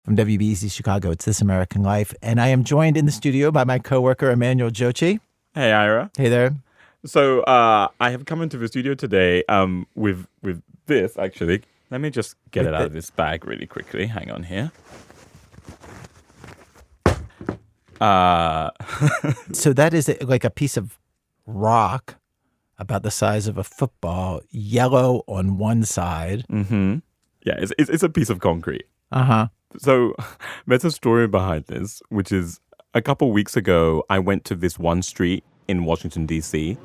From WBEZ Chicago, it's This American Life. And I am joined in the studio by my coworker, Emmanuel Dzotsi. Hey, Ira. Hey there. So I have come into the studio today with this, actually. Let me just get it out of this bag really quickly. Hang on here. So that is like a piece of rock about the size of a football, yellow on one side. Mm-hmm. Yeah, it's a piece of concrete. Uh-huh. So there's a story behind this, which is a couple weeks ago, I went to this one street in Washington, D.C.,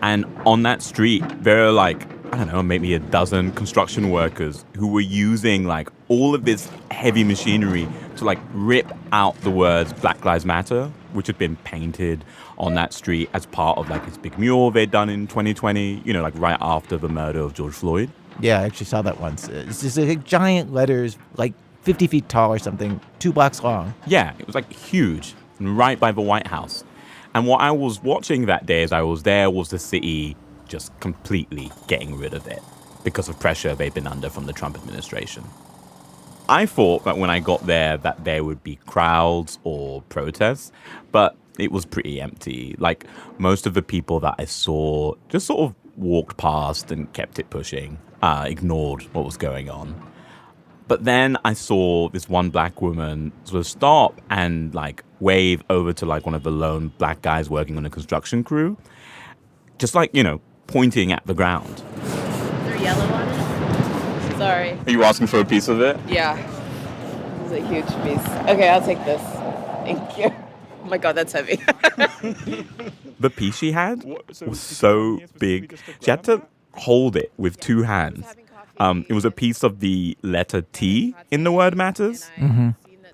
and on that street, there are like, I don't know, maybe a dozen construction workers who were using like all of this heavy machinery to like rip out the words Black Lives Matter, which had been painted on that street as part of like this big mural they'd done in 2020, you know, like right after the murder of George Floyd. Yeah, I actually saw that once. It's just like giant letters, like 50 feet tall or something, 2 blocks long. Yeah, it was like huge, and right by the White House. And what I was watching that day as I was there was the city just completely getting rid of it because of pressure they've been under from the Trump administration. I thought that when I got there that there would be crowds or protests, but it was pretty empty. Like most of the people that I saw just sort of walked past and kept it pushing, ignored what was going on. But then I saw this one black woman sort of stop and like wave over to like one of the lone black guys working on a construction crew. Just like, you know, pointing at the ground. Is there yellow on it? Sorry. Are you asking for a piece of it? Yeah. This is a huge piece. Okay, I'll take this. Thank you. Oh my God, that's heavy. The piece she had was so big. She had to hold it with 2 hands. It was a piece of the letter T in the word matters. Mm-hmm.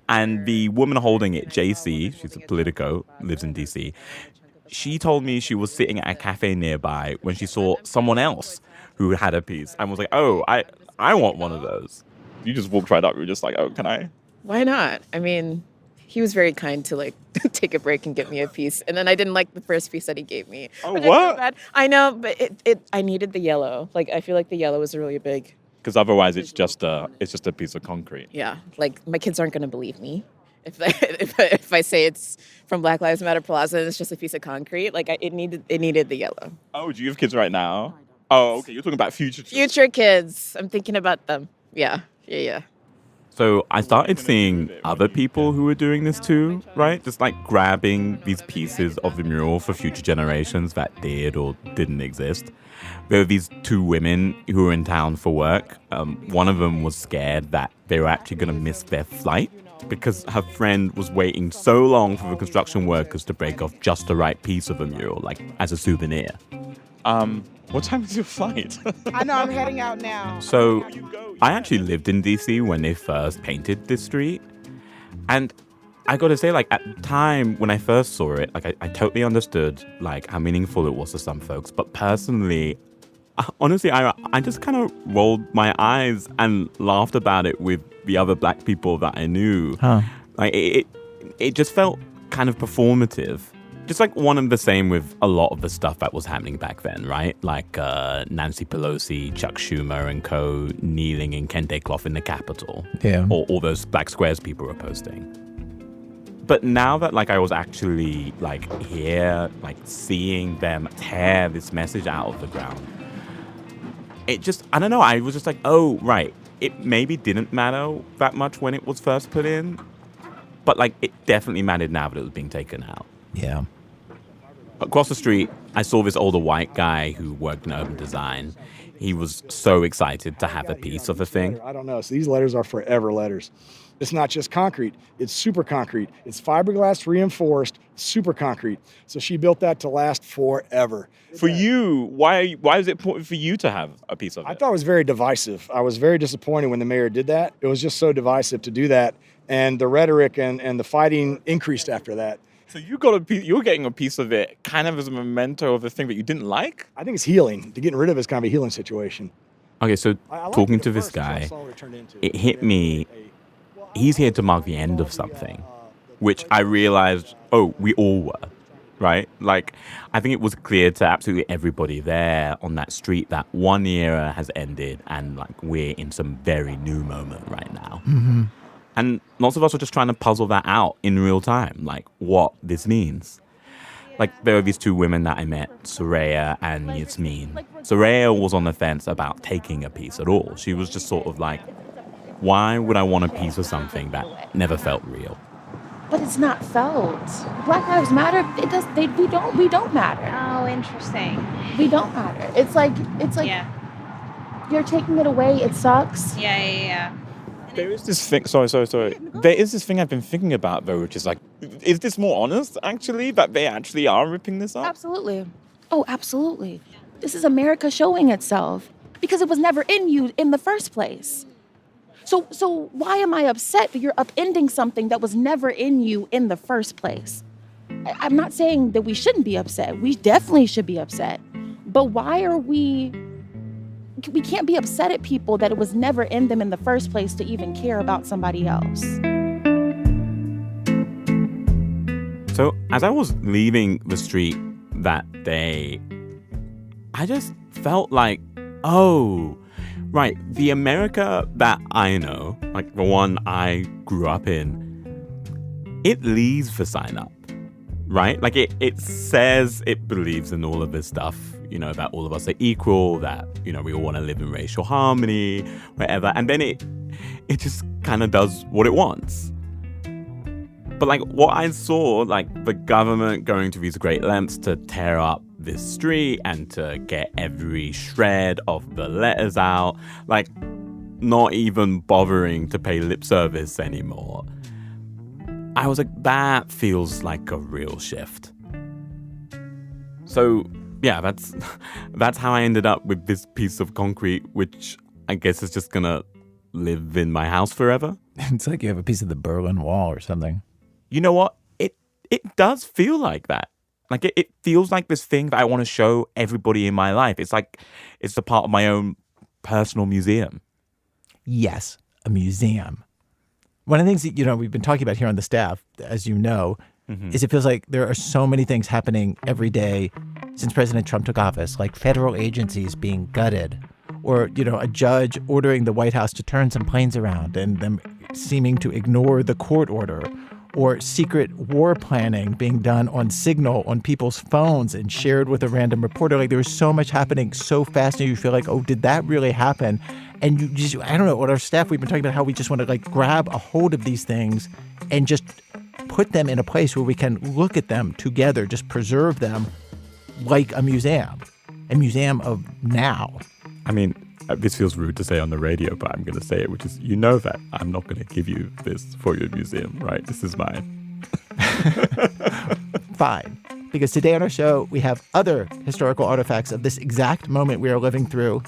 And the woman holding it, JC, she's a Politico, lives in D.C., she told me she was sitting at a cafe nearby when she saw someone else who had a piece and was like, oh, I want one of those. You just walked right up. You were just like, oh, can I? Why not? I mean, he was very kind to like take a break and get me a piece. And then I didn't like the first piece that he gave me. Oh, but what? I know, but I needed the yellow. Like, I feel like the yellow was really big. Because otherwise it's just a piece of concrete. Yeah, like my kids aren't going to believe me if I say it's from Black Lives Matter Plaza and it's just a piece of concrete. Like it needed the yellow. Oh, do you have kids right now? Oh, okay. You're talking about future children. Future kids. I'm thinking about them. Yeah. So I started seeing other people who were doing this too, right? Just like grabbing these pieces of the mural for future generations that did or didn't exist. There were these 2 women who were in town for work. One of them was scared that they were actually going to miss their flight because her friend was waiting so long for the construction workers to break off just the right piece of a mural, like as a souvenir. What time is your flight? I know, I'm heading out now. So I actually lived in D.C. when they first painted this street. And I got to say, like, at the time when I first saw it, like, I totally understood, like, how meaningful it was to some folks. But personally, honestly, I just kind of rolled my eyes and laughed about it with the other black people that I knew. Huh. Like, it just felt kind of performative. Just like one and the same with a lot of the stuff that was happening back then, right? Like Nancy Pelosi, Chuck Schumer and co. kneeling in kente cloth in the Capitol. Yeah. Or all those black squares people were posting. But now that like I was actually like here, like seeing them tear this message out of the ground, it just, I don't know, I was just like, oh, right. It maybe didn't matter that much when it was first put in, but like it definitely mattered now that it was being taken out. Yeah. Across the street, I saw this older white guy who worked in urban design. He was so excited to have a piece of the thing. I don't know. So these letters are forever letters. It's not just concrete. It's super concrete. It's fiberglass reinforced super concrete. So she built that to last forever. For you, why is it important for you to have a piece of it? I thought it was very divisive. I was very disappointed when the mayor did that. It was just so divisive to do that. And the rhetoric and the fighting increased after that. So you were getting a piece of it kind of as a memento of the thing that you didn't like? I think it's healing. To getting rid of it is kind of a healing situation. Okay, so talking to this guy, it hit me. He's here to mark the end of something, which I realized, oh, we all were, right? Like, I think it was clear to absolutely everybody there on that street that one era has ended and, like, we're in some very new moment right now. Mm-hmm. And lots of us are just trying to puzzle that out in real time, like what this means. Like, there are these two women that I met, Soraya and Yasmin. Soraya was on the fence about taking a piece at all. She was just sort of like, why would I want a piece of something that never felt real? But it's not felt. Black Lives Matter. We don't matter. Oh, interesting. We don't matter. It's like Yeah. you're taking it away. It sucks. Yeah. There is this thing, sorry. There is this thing I've been thinking about, though, which is like, is this more honest, actually, that they actually are ripping this up? Absolutely. Oh, absolutely. This is America showing itself because it was never in you in the first place. So why am I upset that you're upending something that was never in you in the first place? I'm not saying that we shouldn't be upset. We definitely should be upset. But why are we can't be upset at people that it was never in them in the first place to even care about somebody else. So as I was leaving the street that day, I just felt like, oh, right, the America that I know, like the one I grew up in, it leaves for sign up, right? Like it says it believes in all of this stuff, you know, that all of us are equal, that, you know, we all want to live in racial harmony, whatever. And then it just kind of does what it wants. But like what I saw, like the government going to these great lengths to tear up this street and to get every shred of the letters out, like not even bothering to pay lip service anymore. I was like, that feels like a real shift. So yeah, that's how I ended up with this piece of concrete, which I guess is just gonna live in my house forever. It's like you have a piece of the Berlin Wall or something. You know what? It does feel like that. Like it feels like this thing that I want to show everybody in my life. It's like it's a part of my own personal museum. Yes, a museum. One of the things that, you know, we've been talking about here on the staff, as you know, is it feels like there are so many things happening every day since President Trump took office, like federal agencies being gutted, or, you know, a judge ordering the White House to turn some planes around and them seeming to ignore the court order, or secret war planning being done on Signal on people's phones and shared with a random reporter. Like, there was so much happening so fast, and you feel like, oh, did that really happen? And you just, I don't know, with our staff, we've been talking about how we just want to like grab a hold of these things and just put them in a place where we can look at them together, just preserve them like a museum of now. I mean, this feels rude to say on the radio, but I'm going to say it, which is, you know that I'm not going to give you this for your museum, right? This is mine. Fine. Because today on our show, we have other historical artifacts of this exact moment we are living through.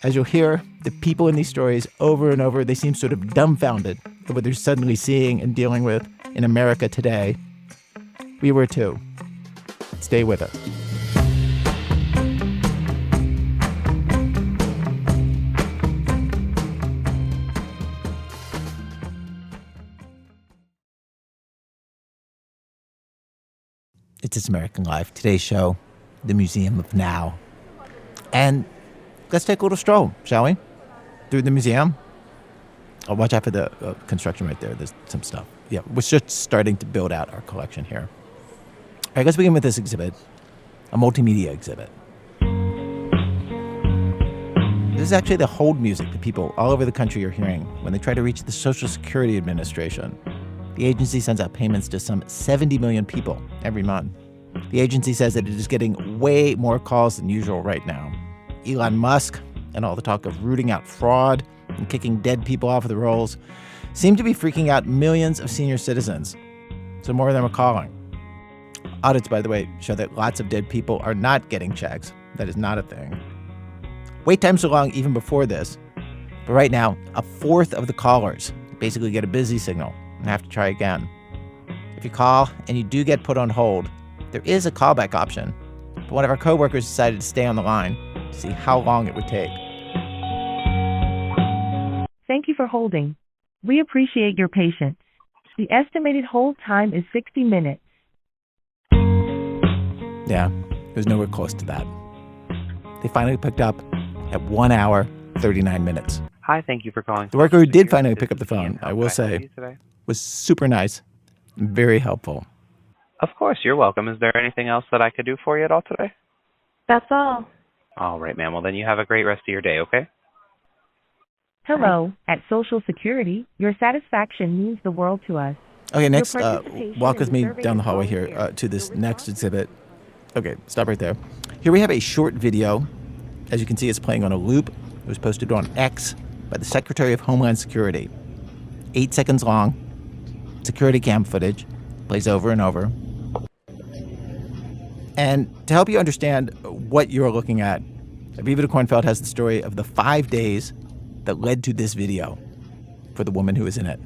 As you'll hear, the people in these stories over and over, they seem sort of dumbfounded at what they're suddenly seeing and dealing with in America today. We were too. Stay with us. It's This American Life. Today's show, the Museum of Now. And let's take a little stroll, shall we? Through the museum. Oh, watch out for the construction right there. There's some stuff. Yeah, we're just starting to build out our collection here. All right, let's begin with this exhibit, a multimedia exhibit. This is actually the hold music that people all over the country are hearing when they try to reach the Social Security Administration. The agency sends out payments to some 70 million people every month. The agency says that it is getting way more calls than usual right now. Elon Musk and all the talk of rooting out fraud and kicking dead people off of the rolls seem to be freaking out millions of senior citizens. So more of them are calling. Audits, by the way, show that lots of dead people are not getting checks. That is not a thing. Wait times are long even before this. But right now, a fourth of the callers basically get a busy signal and have to try again. If you call and you do get put on hold, there is a callback option. But one of our coworkers decided to stay on the line to see how long it would take. Thank you for holding. We appreciate your patience. The estimated hold time is 60 minutes. Yeah, it was nowhere close to that. They finally picked up at 1 hour, 39 minutes. Hi, thank you for calling. The worker who did Security. finally This pick up the is Ian. phone, How I can will help say, you today? was super nice and very helpful. Of course, you're welcome. Is there anything else that I could do for you at all today? That's all. All right, ma'am. Well, then you have a great rest of your day, okay? Hello, at Social Security, your satisfaction means the world to us. Okay, next, participation walk in with the me survey down the is hallway here voluntary. to this Your next response- exhibit. Okay, stop right there. Here we have a short video. As you can see, it's playing on a loop. It was posted on X by the Secretary of Homeland Security. 8 seconds long. Security cam footage. Plays over and over. And to help you understand what you're looking at, Aviva DeKornfeld has the story of the 5 days that led to this video for the woman who was in it.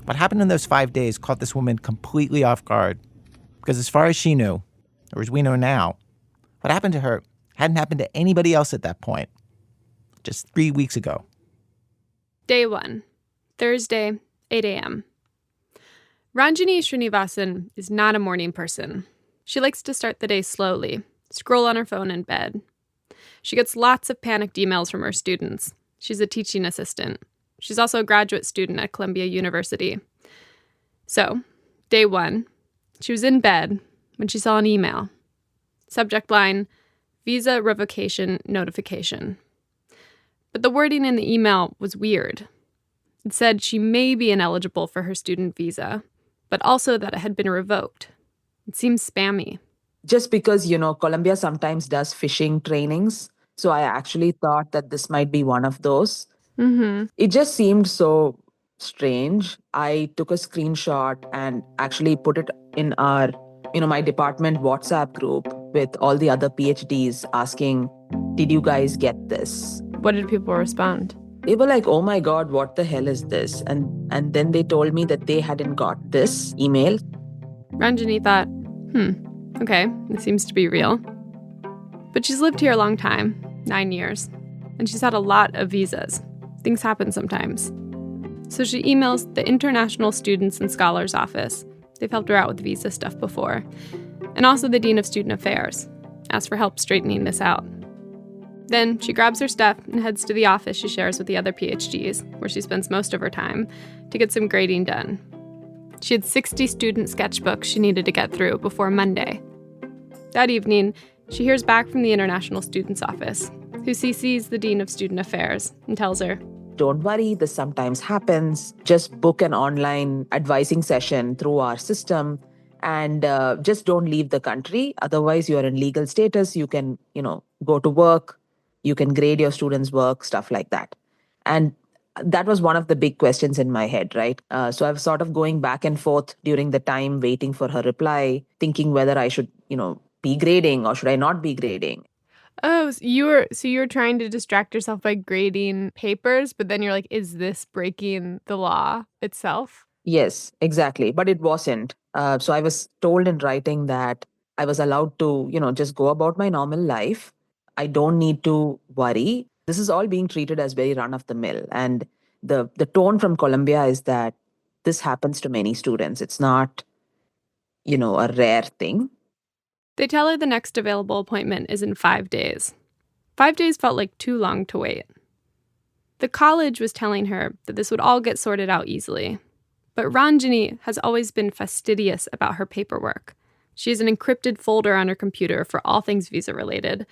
What happened in those 5 days caught this woman completely off guard. Because as far as she knew, or as we know now, what happened to her hadn't happened to anybody else at that point. Just 3 weeks ago. Day 1, Thursday, 8 a.m. Ranjani Srinivasan is not a morning person. She likes to start the day slowly, scroll on her phone in bed. She gets lots of panicked emails from her students. She's a teaching assistant. She's also a graduate student at Columbia University. So, day 1, she was in bed when she saw an email. Subject line, visa revocation notification. But the wording in the email was weird. It said she may be ineligible for her student visa, but also that it had been revoked. It seems spammy. Just because, Colombia sometimes does phishing trainings. So I actually thought that this might be one of those. Mm-hmm. It just seemed so strange. I took a screenshot and actually put it in our, my department WhatsApp group with all the other PhDs asking, did you guys get this? What did people respond? They were like, oh my God, what the hell is this? And then they told me that they hadn't got this email. Ranjani thought, okay, this seems to be real. But she's lived here a long time, 9 years, and she's had a lot of visas. Things happen sometimes. So she emails the International Students and Scholars Office. They've helped her out with visa stuff before. And also the Dean of Student Affairs. Asks for help straightening this out. Then she grabs her stuff and heads to the office she shares with the other PhDs, where she spends most of her time, to get some grading done. She had 60 student sketchbooks she needed to get through before Monday. That evening, she hears back from the International Students Office, who CCs the Dean of Student Affairs and tells her, don't worry, this sometimes happens. Just book an online advising session through our system and just don't leave the country. Otherwise, you're in legal status. You can, go to work. You can grade your students' work, stuff like that. And that was one of the big questions in my head, right? So I was sort of going back and forth during the time, waiting for her reply, thinking whether I should, be grading or should I not be grading. Oh, so you were trying to distract yourself by grading papers, but then you're like, is this breaking the law itself? Yes, exactly. But it wasn't. So I was told in writing that I was allowed to, just go about my normal life. I don't need to worry. This is all being treated as very run-of-the-mill. And the tone from Colombia is that this happens to many students. It's not, a rare thing. They tell her the next available appointment is in 5 days. 5 days felt like too long to wait. The college was telling her that this would all get sorted out easily. But Ranjani has always been fastidious about her paperwork. She has an encrypted folder on her computer for all things visa-related.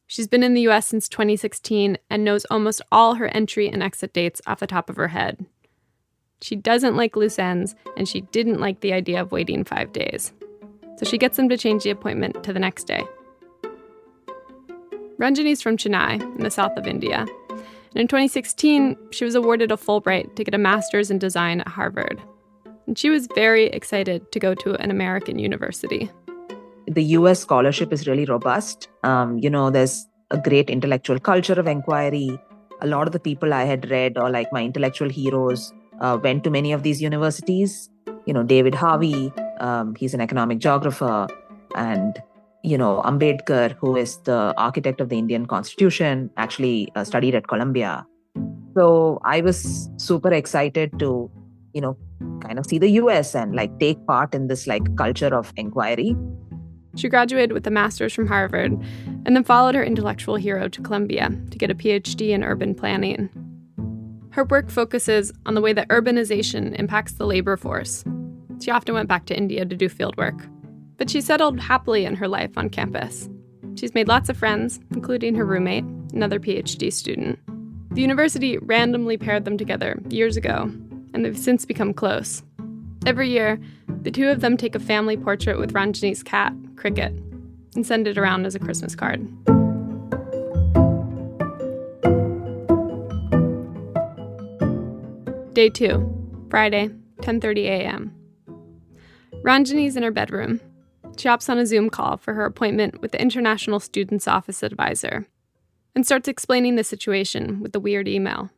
She's been in the U.S. since 2016 and knows almost all her entry and exit dates off the top of her head. She doesn't like loose ends, and she didn't like the idea of waiting 5 days. So she gets them to change the appointment to the next day. Ranjani's from Chennai, in the south of India. And in 2016, she was awarded a Fulbright to get a master's in design at Harvard. And she was very excited to go to an American university. The US scholarship is really robust. There's a great intellectual culture of inquiry. A lot of the people I had read, or like my intellectual heroes, went to many of these universities. David Harvey, he's an economic geographer, and, Ambedkar, who is the architect of the Indian Constitution, actually studied at Columbia. So I was super excited to, kind of see the US and like take part in this like culture of inquiry. She graduated with a master's from Harvard and then followed her intellectual hero to Columbia to get a PhD in urban planning. Her work focuses on the way that urbanization impacts the labor force. She often went back to India to do field work, but she settled happily in her life on campus. She's made lots of friends, including her roommate, another PhD student. The university randomly paired them together years ago, and they've since become close. Every year, the two of them take a family portrait with Ranjani's cat, Cricket, and send it around as a Christmas card. Day 2, Friday, 10:30 a.m. Ranjani's in her bedroom. She hops on a Zoom call for her appointment with the International Students Office advisor and starts explaining the situation with the weird email.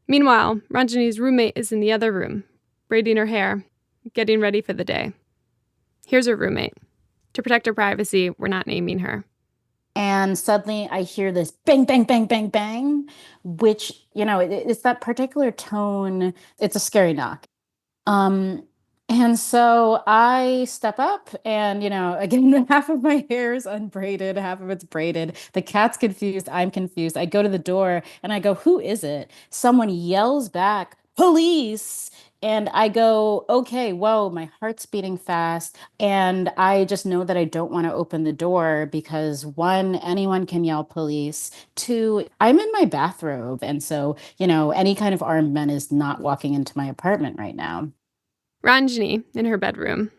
Meanwhile, Ranjani's roommate is in the other room, braiding her hair, getting ready for the day. Here's her roommate. To protect her privacy, we're not naming her. And suddenly I hear this bang, bang, bang, bang, bang, which, it's that particular tone. It's a scary knock. And so I step up and, again, half of my hair is unbraided, half of it's braided. The cat's confused. I'm confused. I go to the door and I go, "Who is it?" Someone yells back, "Police." And I go, okay, whoa, my heart's beating fast. And I just know that I don't want to open the door because 1, anyone can yell police. 2, I'm in my bathrobe. And so, any kind of armed men is not walking into my apartment right now. Ranjani, in her bedroom.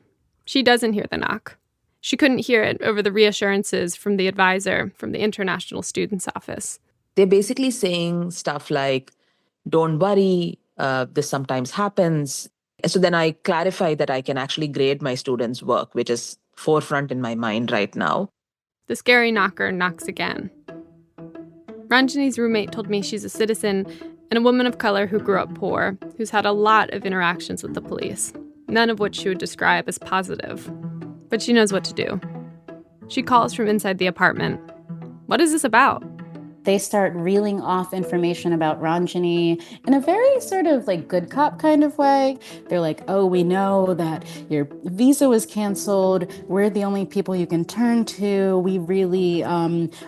She doesn't hear the knock. She couldn't hear it over the reassurances from the advisor from the International Students Office. They're basically saying stuff like, "Don't worry, this sometimes happens." So then I clarify that I can actually grade my students' work, which is forefront in my mind right now. The scary knocker knocks again. Ranjani's roommate told me she's a citizen and a woman of color who grew up poor, who's had a lot of interactions with the police, none of which she would describe as positive. But she knows what to do. She calls from inside the apartment. What is this about? They start reeling off information about Ranjani in a very sort of like good cop kind of way. They're like, "Oh, we know that your visa was canceled. We're the only people you can turn to. We really,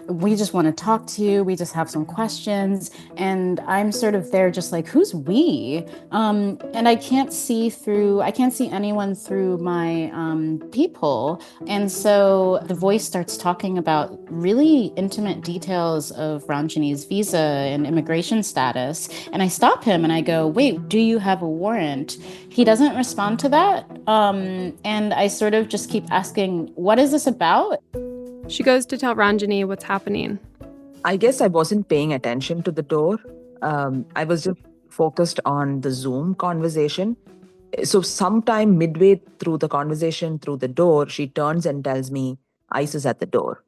we just want to talk to you. We just have some questions." And I'm sort of there just like, who's we? And I can't see anyone through my peephole. And so the voice starts talking about really intimate details of Ranjani's visa and immigration status. And I stop him and I go, "Wait, do you have a warrant?" He doesn't respond to that. And I sort of just keep asking, "What is this about?" She goes to tell Ranjani what's happening. I guess I wasn't paying attention to the door. I was just focused on the Zoom conversation. So sometime midway through the conversation, through the door, she turns and tells me, "ICE is at the door."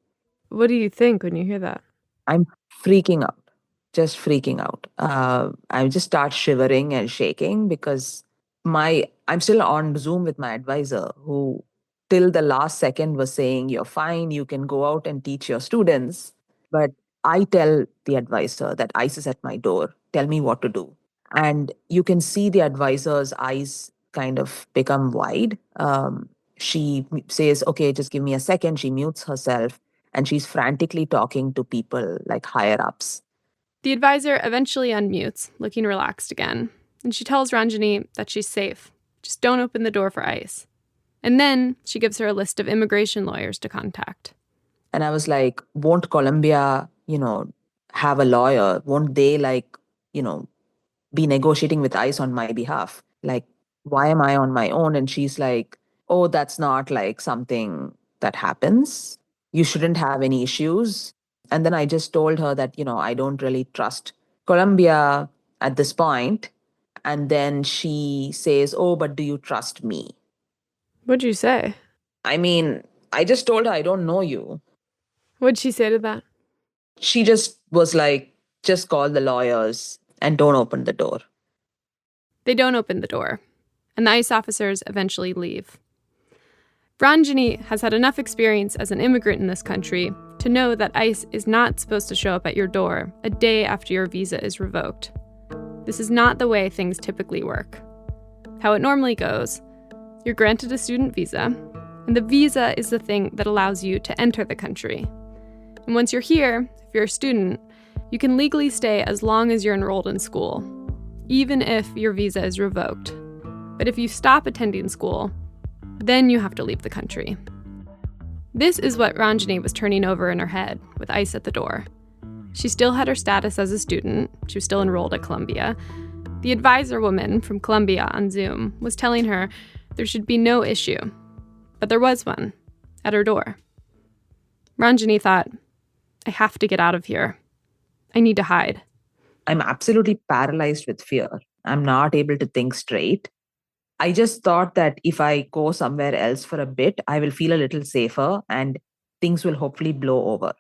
What do you think when you hear that? I'm freaking out, just freaking out. I just start shivering and shaking because I'm still on Zoom with my advisor who till the last second was saying, "You're fine, you can go out and teach your students." But I tell the advisor that ICE is at my door, tell me what to do. And you can see the advisor's eyes kind of become wide. She says, "Okay, just give me a second." She mutes herself. And she's frantically talking to people like higher ups. The advisor eventually unmutes, looking relaxed again. And she tells Ranjani that she's safe. Just don't open the door for ICE. And then she gives her a list of immigration lawyers to contact. And I was like, won't Colombia, have a lawyer? Won't they be negotiating with ICE on my behalf? Like, why am I on my own? And she's like, "Oh, that's not like something that happens. You shouldn't have any issues." And then I just told her that, I don't really trust Colombia at this point. And then she says, "Oh, but do you trust me?" What'd you say? I mean, I just told her, "I don't know you." What'd she say to that? She just was like, "Just call the lawyers and don't open the door." They don't open the door, and the ICE officers eventually leave. Ranjani has had enough experience as an immigrant in this country to know that ICE is not supposed to show up at your door a day after your visa is revoked. This is not the way things typically work. How it normally goes, you're granted a student visa, And the visa is the thing that allows you to enter the country. And once you're here, if you're a student, you can legally stay as long as you're enrolled in school, even if your visa is revoked. But if you stop attending school, then you have to leave the country. This is what Ranjani was turning over in her head with ICE at the door. She still had her status as a student. She was still enrolled at Columbia. The advisor woman from Columbia on Zoom was telling her there should be no issue. But there was one at her door. Ranjani thought, I have to get out of here. I need to hide. I'm absolutely paralyzed with fear. I'm not able to think straight. I just thought that if I go somewhere else for a bit, I will feel a little safer and things will hopefully blow over.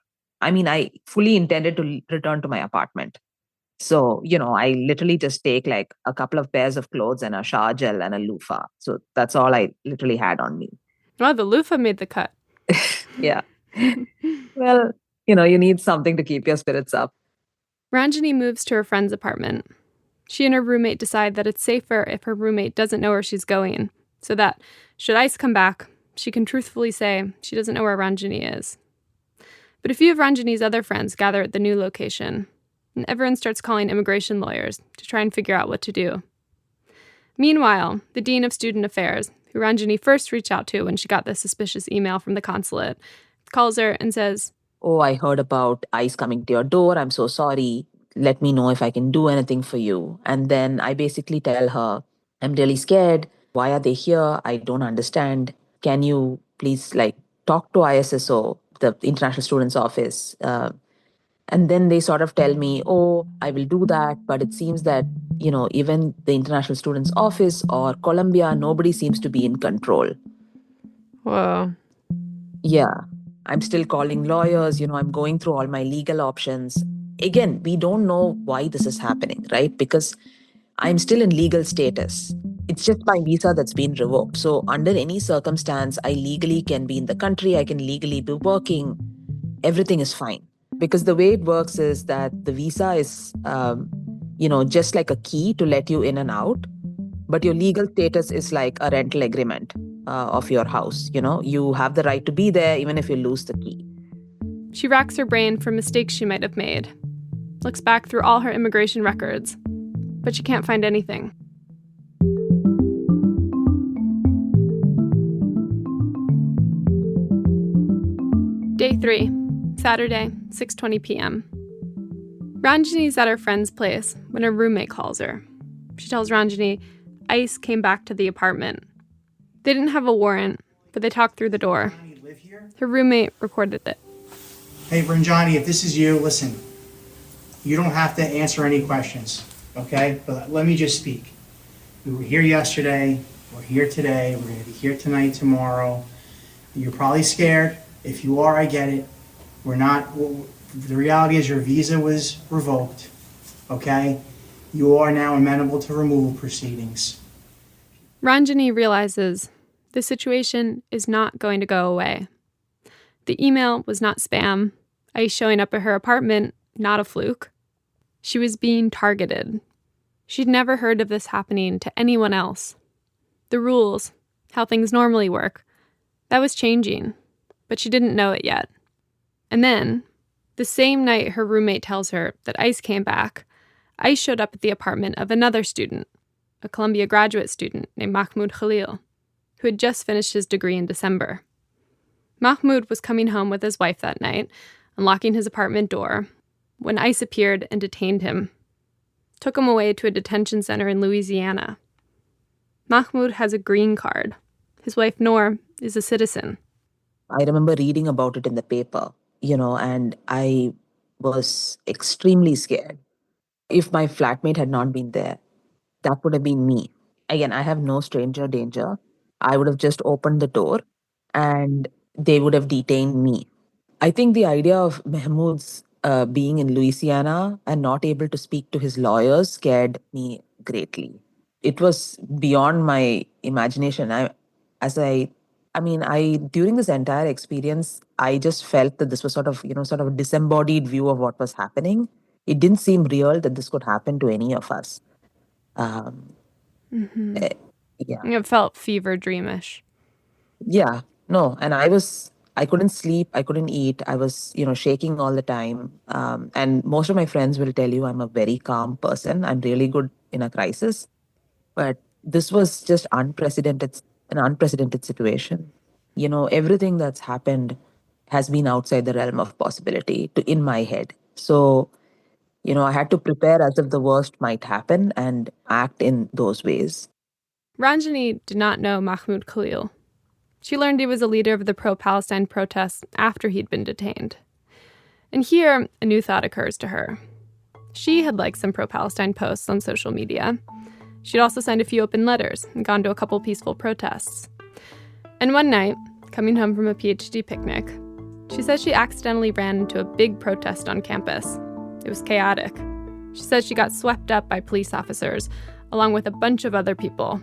I mean, I fully intended to return to my apartment. So, I literally just take like a couple of pairs of clothes and a shower gel and a loofah. So that's all I literally had on me. Well, the loofah made the cut. Yeah. Well, you need something to keep your spirits up. Ranjani moves to her friend's apartment. She and her roommate decide that it's safer if her roommate doesn't know where she's going, so that, should ICE come back, she can truthfully say she doesn't know where Ranjani is. But a few of Ranjani's other friends gather at the new location, and everyone starts calling immigration lawyers to try and figure out what to do. Meanwhile, the Dean of Student Affairs, who Ranjani first reached out to when she got the suspicious email from the consulate, calls her and says, Oh, I heard about ICE coming to your door. I'm so sorry. Let me know if I can do anything for you. And then I basically tell her, I'm really scared. Why are they here? I don't understand. Can you please talk to ISSO, the International Students Office? And then they sort of tell me, oh, I will do that. But it seems that, even the International Students Office or Columbia, nobody seems to be in control. Whoa. Yeah. I'm still calling lawyers. I'm going through all my legal options. Again, we don't know why this is happening, right? Because I'm still in legal status. It's just my visa that's been revoked. So under any circumstance, I legally can be in the country. I can legally be working. Everything is fine. Because the way it works is that the visa is, just like a key to let you in and out. But your legal status is like a rental agreement of your house. You have the right to be there even if you lose the key. She racks her brain for mistakes she might have made, looks back through all her immigration records, but she can't find anything. Day 3, Saturday, 6:20 p.m. Ranjani's at her friend's place when her roommate calls her. She tells Ranjani ICE came back to the apartment. They didn't have a warrant, but they talked through the door. Her roommate recorded it. Hey, Ranjani, if this is you, listen, you don't have to answer any questions, okay? But let me just speak. We were here yesterday, we're here today, we're gonna be here tonight, tomorrow. You're probably scared. If you are, I get it. The reality is your visa was revoked, okay? You are now amenable to removal proceedings. Ranjani realizes the situation is not going to go away. The email was not spam. ICE showing up at her apartment, not a fluke. She was being targeted. She'd never heard of this happening to anyone else. The rules, how things normally work, that was changing, but she didn't know it yet. And then, the same night her roommate tells her that ICE came back, ICE showed up at the apartment of another student, a Columbia graduate student named Mahmoud Khalil, who had just finished his degree in December. Mahmoud was coming home with his wife that night, unlocking his apartment door, when ICE appeared and detained him, took him away to a detention center in Louisiana. Mahmoud has a green card. His wife, Noor, is a citizen. I remember reading about it in the paper, and I was extremely scared. If my flatmate had not been there, that would have been me. Again, I have no stranger danger. I would have just opened the door and they would have detained me. I think the idea of Mahmoud's being in Louisiana and not able to speak to his lawyers scared me greatly. It was beyond my imagination. During this entire experience, I just felt that this was sort of a disembodied view of what was happening. It didn't seem real that this could happen to any of us. Yeah. Yeah. It felt fever dreamish. Yeah. No, and I couldn't sleep, I couldn't eat, I was, shaking all the time. And most of my friends will tell you I'm a very calm person. I'm really good in a crisis. But this was just an unprecedented situation. Everything that's happened has been outside the realm of possibility in my head. So, I had to prepare as if the worst might happen and act in those ways. Ranjani did not know Mahmoud Khalil. She learned he was a leader of the pro-Palestine protests after he'd been detained. And here, a new thought occurs to her. She had liked some pro-Palestine posts on social media. She'd also signed a few open letters and gone to a couple peaceful protests. And one night, coming home from a PhD picnic, she says she accidentally ran into a big protest on campus. It was chaotic. She says she got swept up by police officers, along with a bunch of other people.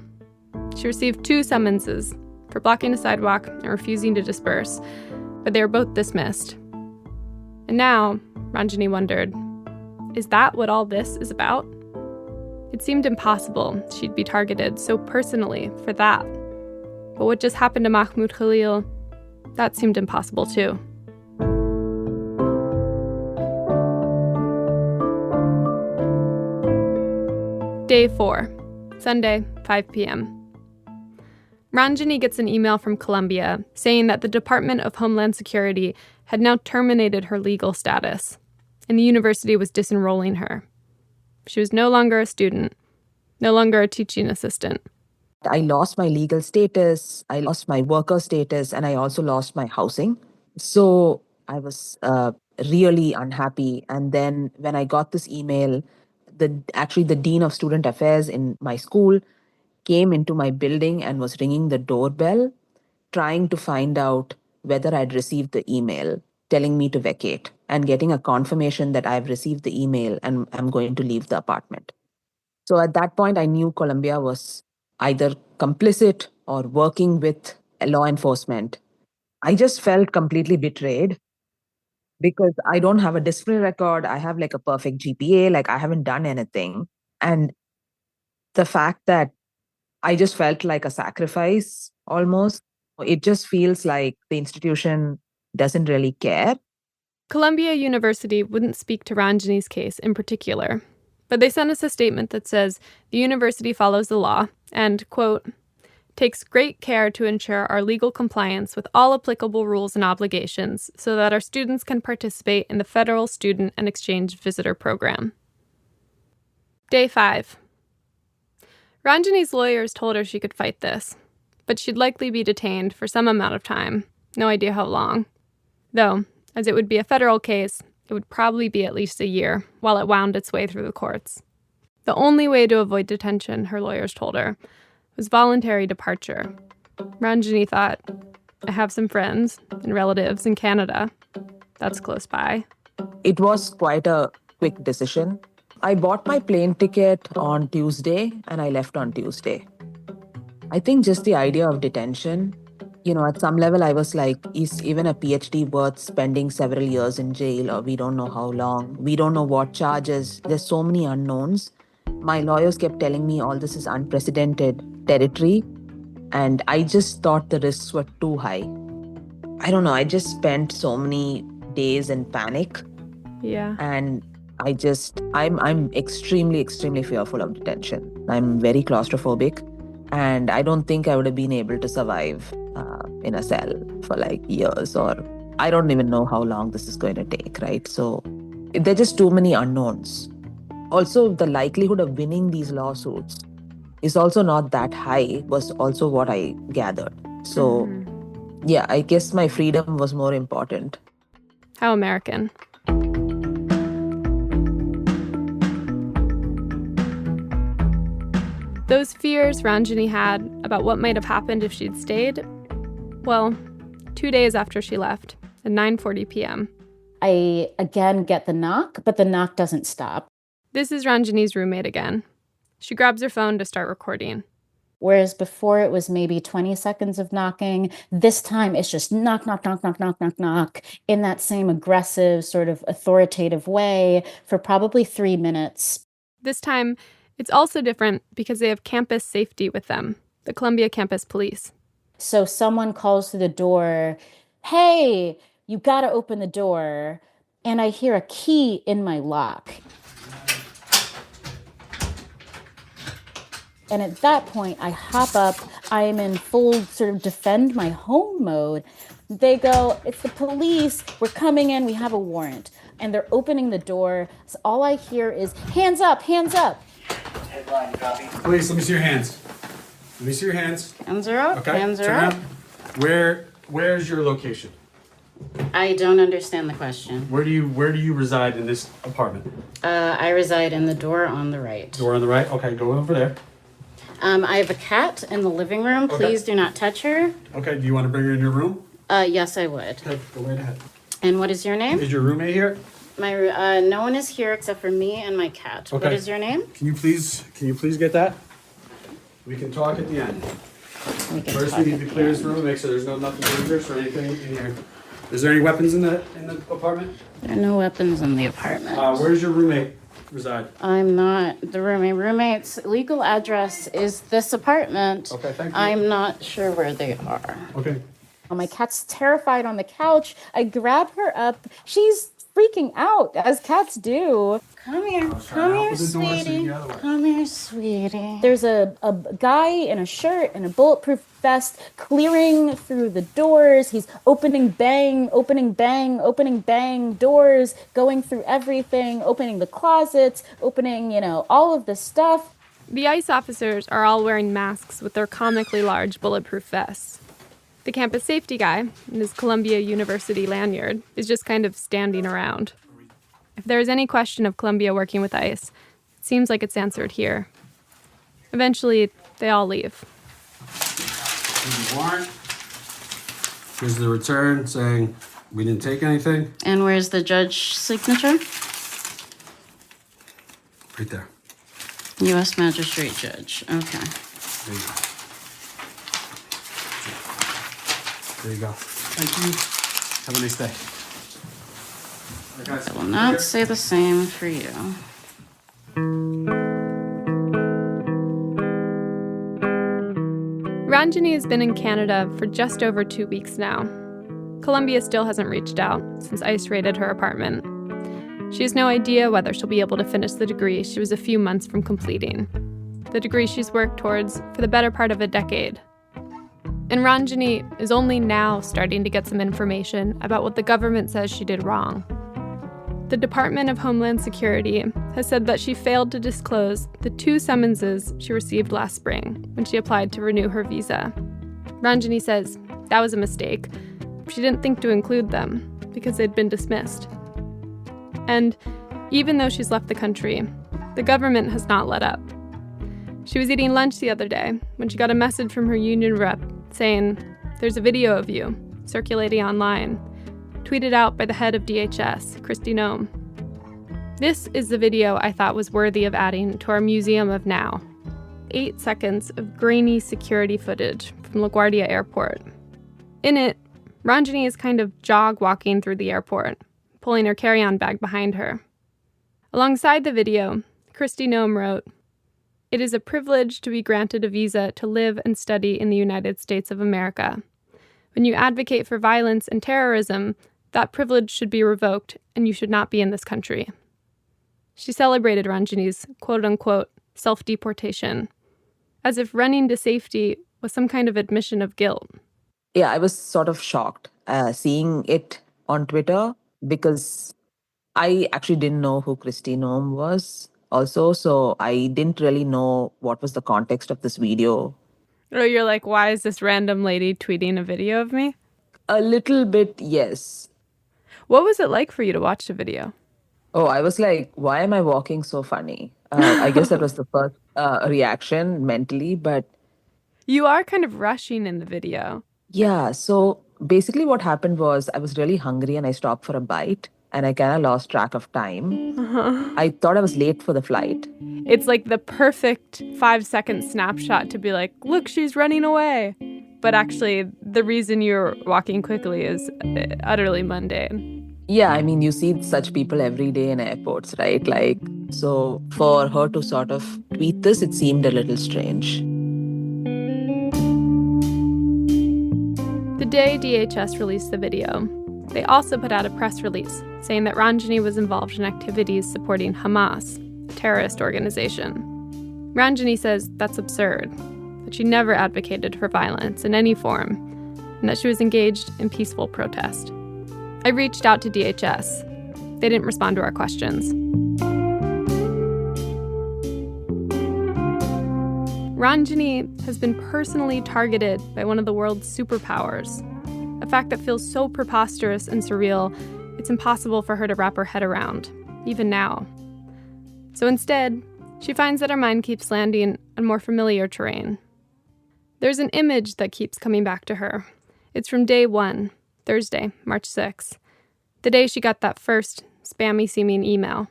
She received 2 summonses for blocking a sidewalk and refusing to disperse, but they were both dismissed. And now, Ranjani wondered, is that what all this is about? It seemed impossible she'd be targeted so personally for that. But what just happened to Mahmoud Khalil, that seemed impossible too. Day 4, Sunday, 5 p.m. Ranjani gets an email from Colombia saying that the Department of Homeland Security had now terminated her legal status, and the university was disenrolling her. She was no longer a student, no longer a teaching assistant. I lost my legal status, I lost my worker status, and I also lost my housing. So I was really unhappy. And then when I got this email, the Dean of Student Affairs in my school came into my building and was ringing the doorbell, trying to find out whether I'd received the email telling me to vacate and getting a confirmation that I've received the email and I'm going to leave the apartment. So at that point, I knew Colombia was either complicit or working with law enforcement. I just felt completely betrayed because I don't have a disciplinary record. I have like a perfect GPA, like I haven't done anything. And the fact that I just felt like a sacrifice almost. It just feels like the institution doesn't really care. Columbia University wouldn't speak to Ranjani's case in particular, but they sent us a statement that says the university follows the law and, quote, takes great care to ensure our legal compliance with all applicable rules and obligations so that our students can participate in the federal student and exchange visitor program. Day 5. Ranjani's lawyers told her she could fight this, but she'd likely be detained for some amount of time, no idea how long. Though, as it would be a federal case, it would probably be at least a year while it wound its way through the courts. The only way to avoid detention, her lawyers told her, was voluntary departure. Ranjani thought, I have some friends and relatives in Canada. That's close by. It was quite a quick decision. I bought my plane ticket on Tuesday and I left on Tuesday. I think just the idea of detention, at some level I was like, is even a PhD worth spending several years in jail, or we don't know how long, we don't know what charges, there's so many unknowns. My lawyers kept telling me all this is unprecedented territory, and I just thought the risks were too high. I don't know, I just spent so many days in panic. Yeah. And I'm extremely, extremely fearful of detention. I'm very claustrophobic, and I don't think I would have been able to survive in a cell for like years, or I don't even know how long this is going to take, right? So there are just too many unknowns. Also, the likelihood of winning these lawsuits is also not that high, was also what I gathered. So, yeah, I guess my freedom was more important. How American. Those fears Ranjani had about what might have happened if she'd stayed, well, 2 days after she left, at 9:40 p.m. I again get the knock, but the knock doesn't stop. This is Ranjani's roommate again. She grabs her phone to start recording. Whereas before it was maybe 20 seconds of knocking, this time it's just knock, knock, knock, knock, knock, knock, knock, in that same aggressive, sort of authoritative way for probably 3 minutes. This time, it's also different because they have campus safety with them, the Columbia campus police. So someone calls through the door, hey, you gotta open the door. And I hear a key in my lock. And at that point, I hop up. I am in full sort of defend my home mode. They go, it's the police. We're coming in. We have a warrant. And they're opening the door. So all I hear is, hands up, hands up. Police, let me see your hands. Let me see your hands. Hands are up. Okay, Hands are turn up. around. Where's your location? I don't understand the question. Where do you reside in this apartment? I reside in the door on the right. Door on the right? Okay, go over there. I have a cat in the living room. Okay. Please do not touch her. Okay, do you want to bring her in your room? Yes, I would. Okay, go right ahead. And what is your name? Is your roommate here? No one is here except for me and my cat. Okay. What is your name? Can you please get that? We can talk at the end. First, we need to clear this room and make sure there's nothing dangerous or anything in here. Is there any weapons in the apartment? There are no weapons in the apartment. Where's your roommate reside? I'm not the roommate. Roommate's legal address is this apartment. Okay, thank you. I'm not sure where they are. Okay. My cat's terrified on the couch. I grab her up. She's freaking out, as cats do. Come here, sweetie. Come here, sweetie. There's a guy in a shirt and a bulletproof vest clearing through the doors. He's opening bang doors, going through everything, opening the closets, opening, all of the stuff. The ICE officers are all wearing masks with their comically large bulletproof vests. The campus safety guy, in his Columbia University lanyard, is just kind of standing around. If there is any question of Columbia working with ICE, it seems like it's answered here. Eventually, they all leave. Here's the warrant. Here's the return saying we didn't take anything. And where's the judge's signature? Right there. U.S. Magistrate Judge. Okay. There you go. There you go. Thank you. Have a nice day. I will not say the same for you. Ranjani has been in Canada for just over 2 weeks now. Columbia still hasn't reached out since ICE raided her apartment. She has no idea whether she'll be able to finish the degree she was a few months from completing, the degree she's worked towards for the better part of a decade. And Ranjani is only now starting to get some information about what the government says she did wrong. The Department of Homeland Security has said that she failed to disclose the 2 summonses she received last spring when she applied to renew her visa. Ranjani says that was a mistake. She didn't think to include them because they'd been dismissed. And even though she's left the country, the government has not let up. She was eating lunch the other day when she got a message from her union rep saying, "There's a video of you circulating online," tweeted out by the head of DHS, Kristi Noem. This is the video I thought was worthy of adding to our Museum of Now. 8 seconds of grainy security footage from LaGuardia Airport. In it, Ranjani is kind of jog-walking through the airport, pulling her carry-on bag behind her. Alongside the video, Kristi Noem wrote, "It is a privilege to be granted a visa to live and study in the United States of America. When you advocate for violence and terrorism, that privilege should be revoked and you should not be in this country." She celebrated Ranjani's quote-unquote self-deportation, as if running to safety was some kind of admission of guilt. Yeah, I was sort of shocked seeing it on Twitter because I actually didn't know who Kristi Noem was also, so I didn't really know what was the context of this video. Oh, you're like, why is this random lady tweeting a video of me? A little bit, yes. What was it like for you to watch the video? Oh, I was like, why am I walking so funny? I guess that was the first reaction mentally, but... You are kind of rushing in the video. Yeah, so basically what happened was I was really hungry and I stopped for a bite and I kind of lost track of time. I thought I was late for the flight. It's like the perfect 5-second snapshot to be like, look, she's running away. But actually, the reason you're walking quickly is utterly mundane. Yeah, I mean, you see such people every day in airports, right? Like, so for her to sort of tweet this, it seemed a little strange. day DHS released the video, they also put out a press release saying that Ranjani was involved in activities supporting Hamas, a terrorist organization. Ranjani says that's absurd, that she never advocated for violence in any form, and that she was engaged in peaceful protest. I reached out to DHS. They didn't respond to our questions. Ranjani has been personally targeted by one of the world's superpowers, a fact that feels so preposterous and surreal, it's impossible for her to wrap her head around, even now. So instead, she finds that her mind keeps landing on more familiar terrain. There's an image that keeps coming back to her. It's from day 1, Thursday, March 6th, the day she got that first spammy-seeming email.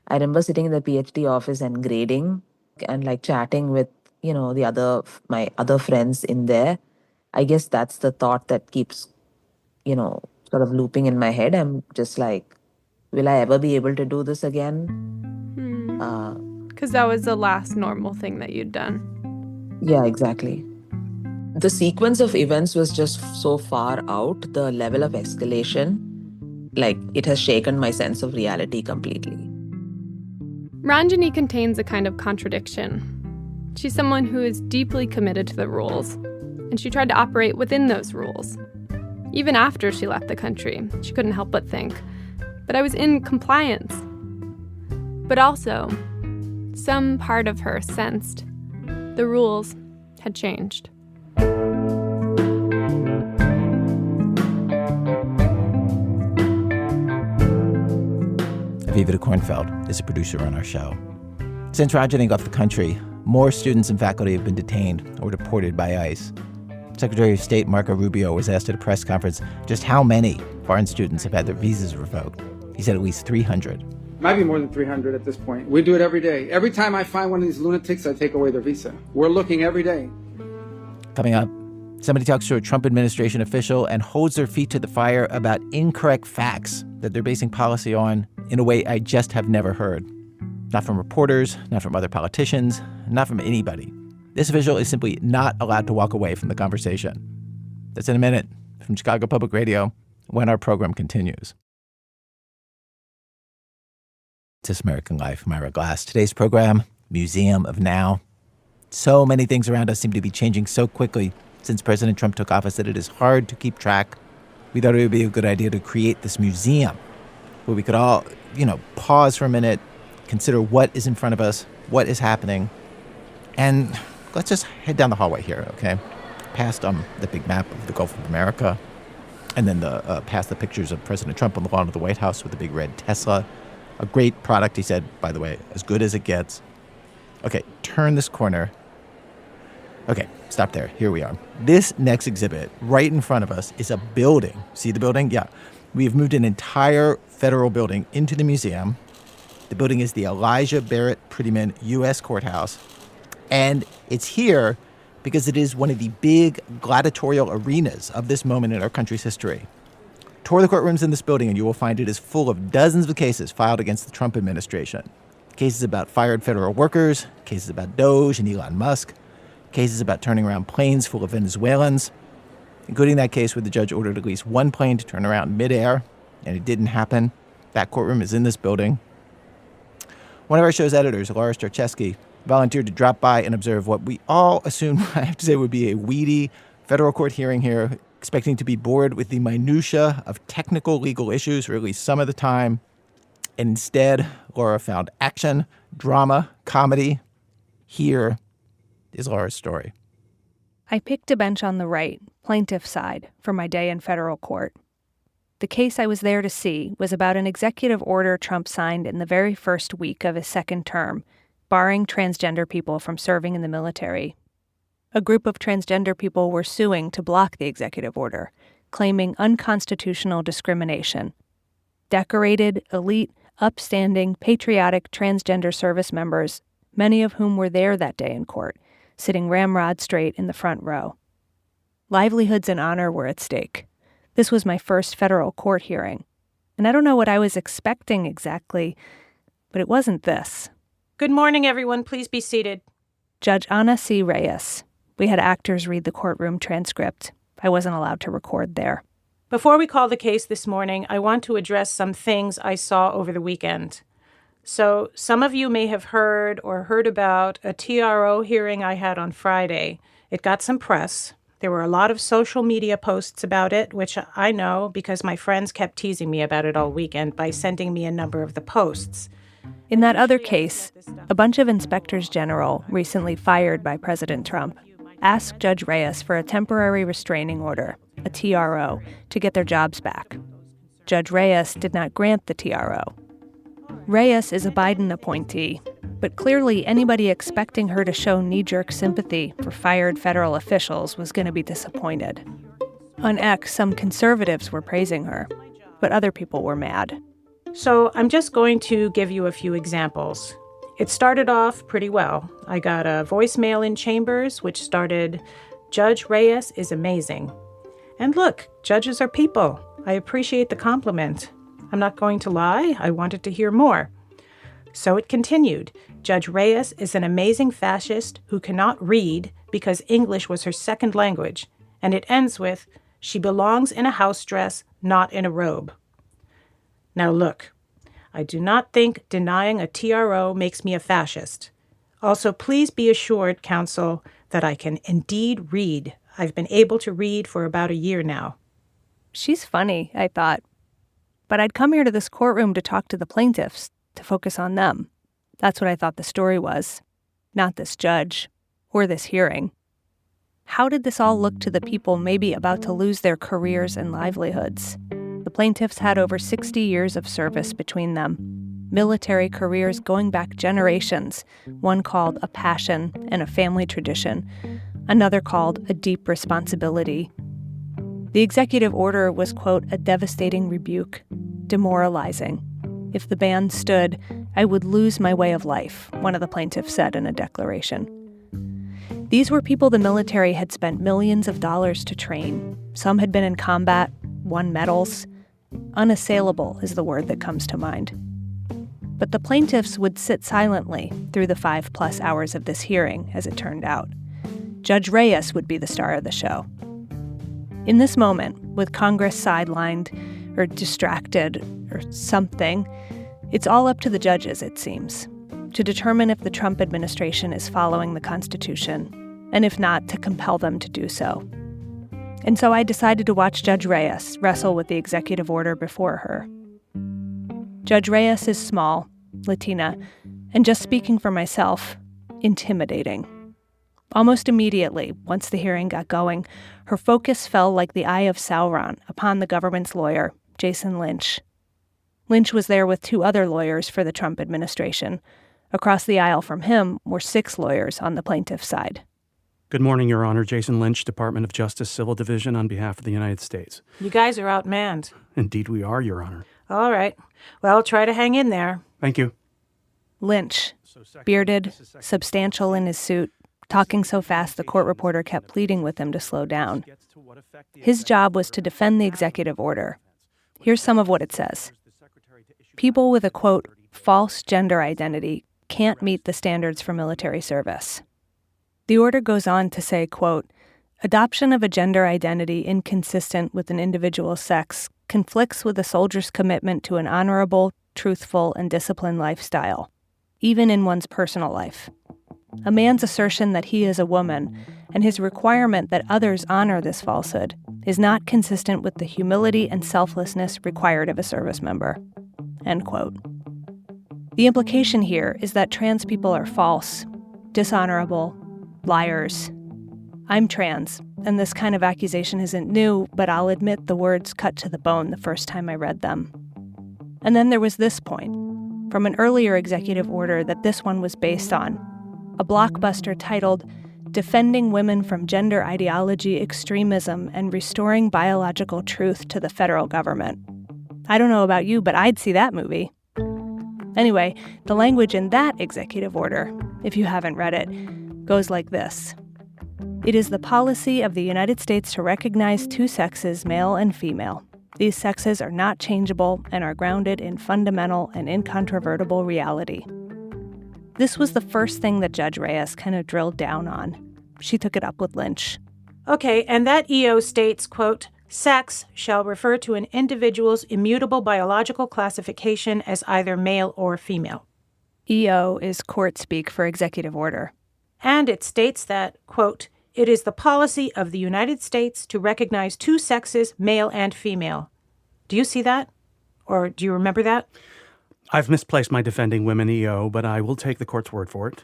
I remember sitting in the PhD office and grading and like chatting with, my other friends in there. I guess that's the thought that keeps, sort of looping in my head. I'm just like, will I ever be able to do this again? Because that was the last normal thing that you'd done. Yeah, exactly. The sequence of events was just so far out, the level of escalation, like it has shaken my sense of reality completely. Ranjani contains a kind of contradiction. She's someone who is deeply committed to the rules, and she tried to operate within those rules. Even after she left the country, she couldn't help but think, but I was in compliance. But also, some part of her sensed the rules had changed. Aviva DeKornfeld is a producer on our show. Since Ranjani left the country, more students and faculty have been detained or deported by ICE. Secretary of State Marco Rubio was asked at a press conference just how many foreign students have had their visas revoked. He said at least 300. Might be more than 300 at this point. We do it every day. Every time I find one of these lunatics, I take away their visa. We're looking every day. Coming up, somebody talks to a Trump administration official and holds their feet to the fire about incorrect facts that they're basing policy on in a way I just have never heard. Not from reporters, not from other politicians, not from anybody. This official is simply not allowed to walk away from the conversation. That's in a minute from Chicago Public Radio when our program continues. This American Life, Myra Glass. Today's program, Museum of Now. So many things around us seem to be changing so quickly since President Trump took office that it is hard to keep track. We thought it would be a good idea to create this museum where we could all, pause for a minute, consider what is in front of us, what is happening, and let's just head down the hallway here, okay? Past the big map of the Gulf of America, and then past the pictures of President Trump on the lawn of the White House with the big red Tesla. A great product, he said, by the way, as good as it gets. Okay, turn this corner. Okay, stop there. Here we are. This next exhibit right in front of us is a building. See the building? Yeah. We've moved an entire federal building into the museum. The building is the Elijah Barrett Prettyman U.S. Courthouse. And it's here because it is one of the big gladiatorial arenas of this moment in our country's history. Tour the courtrooms in this building and you will find it is full of dozens of cases filed against the Trump administration. Cases about fired federal workers, cases about Doge and Elon Musk, cases about turning around planes full of Venezuelans, including that case where the judge ordered at least one plane to turn around midair, and it didn't happen. That courtroom is in this building. One of our show's editors, Laura Starecheski, volunteered to drop by and observe what we all assumed, I have to say, would be a weedy federal court hearing here, expecting to be bored with the minutia of technical legal issues, or at least some of the time. And instead, Laura found action, drama, comedy. Here is Laura's story. I picked a bench on the right, plaintiff's side, for my day in federal court. The case I was there to see was about an executive order Trump signed in the very first week of his second term, barring transgender people from serving in the military. A group of transgender people were suing to block the executive order, claiming unconstitutional discrimination. Decorated, elite, upstanding, patriotic transgender service members, many of whom were there that day in court, sitting ramrod straight in the front row. Livelihoods and honor were at stake. This was my first federal court hearing, and I don't know what I was expecting exactly, but it wasn't this. Good morning, everyone. Please be seated. Judge Ana C. Reyes. We had actors read the courtroom transcript. I wasn't allowed to record there. Before we call the case this morning, I want to address some things I saw over the weekend. So some of you may have heard about a TRO hearing I had on Friday. It got some press. There were a lot of social media posts about it, which I know because my friends kept teasing me about it all weekend by sending me a number of the posts. In that other case, a bunch of inspectors general recently fired by President Trump asked Judge Reyes for a temporary restraining order, a TRO, to get their jobs back. Judge Reyes did not grant the TRO. Reyes is a Biden appointee, but clearly anybody expecting her to show knee-jerk sympathy for fired federal officials was going to be disappointed. On X, some conservatives were praising her, but other people were mad. So I'm just going to give you a few examples. It started off pretty well. I got a voicemail in Chambers, which started, "Judge Reyes is amazing." And look, judges are people. I appreciate the compliment. I'm not going to lie, I wanted to hear more. So it continued. "Judge Reyes is an amazing fascist who cannot read because English was her second language." And it ends with, "She belongs in a house dress, not in a robe." Now look, I do not think denying a TRO makes me a fascist. Also, please be assured, counsel, that I can indeed read. I've been able to read for about a year now. She's funny, I thought. But I'd come here to this courtroom to talk to the plaintiffs, to focus on them. That's what I thought the story was, not this judge, or this hearing. How did this all look to the people maybe about to lose their careers and livelihoods? The plaintiffs had over 60 years of service between them, military careers going back generations, one called a passion and a family tradition, another called a deep responsibility. The executive order was, quote, a devastating rebuke, demoralizing. If the ban stood, I would lose my way of life, one of the plaintiffs said in a declaration. These were people the military had spent millions of dollars to train. Some had been in combat, won medals. Unassailable is the word that comes to mind. But the plaintiffs would sit silently through the 5+ hours of this hearing, as it turned out. Judge Reyes would be the star of the show. In this moment, with Congress sidelined or distracted or something, it's all up to the judges, it seems, to determine if the Trump administration is following the Constitution, and if not, to compel them to do so. And so I decided to watch Judge Reyes wrestle with the executive order before her. Judge Reyes is small, Latina, and just speaking for myself, intimidating. Almost immediately, once the hearing got going, her focus fell like the eye of Sauron upon the government's lawyer, Jason Lynch. Lynch was there with 2 other lawyers for the Trump administration. Across the aisle from him were 6 lawyers on the plaintiff's side. Good morning, Your Honor. Jason Lynch, Department of Justice, Civil Division, on behalf of the United States. You guys are outmanned. Indeed we are, Your Honor. All right. Well, try to hang in there. Thank you. Lynch, bearded, substantial in his suit, talking so fast the court reporter kept pleading with him to slow down. His job was to defend the executive order. Here's some of what it says. People with a, quote, false gender identity can't meet the standards for military service. The order goes on to say, quote, adoption of a gender identity inconsistent with an individual's sex conflicts with a soldier's commitment to an honorable, truthful, and disciplined lifestyle, even in one's personal life. A man's assertion that he is a woman and his requirement that others honor this falsehood is not consistent with the humility and selflessness required of a service member. End quote. The implication here is that trans people are false, dishonorable, liars. I'm trans, and this kind of accusation isn't new, but I'll admit the words cut to the bone the first time I read them. And then there was this point, from an earlier executive order that this one was based on, a blockbuster titled Defending Women from Gender Ideology, Extremism, and Restoring Biological Truth to the Federal Government. I don't know about you, but I'd see that movie. Anyway, the language in that executive order, if you haven't read it, goes like this. It is the policy of the United States to recognize 2 sexes, male and female. These sexes are not changeable and are grounded in fundamental and incontrovertible reality. This was the first thing that Judge Reyes kind of drilled down on. She took it up with Lynch. Okay, and that EO states, quote, sex shall refer to an individual's immutable biological classification as either male or female. EO is court speak for executive order. And it states that, quote, it is the policy of the United States to recognize two sexes, male and female. Do you see that? Or do you remember that? I've misplaced my defending women EO, but I will take the court's word for it.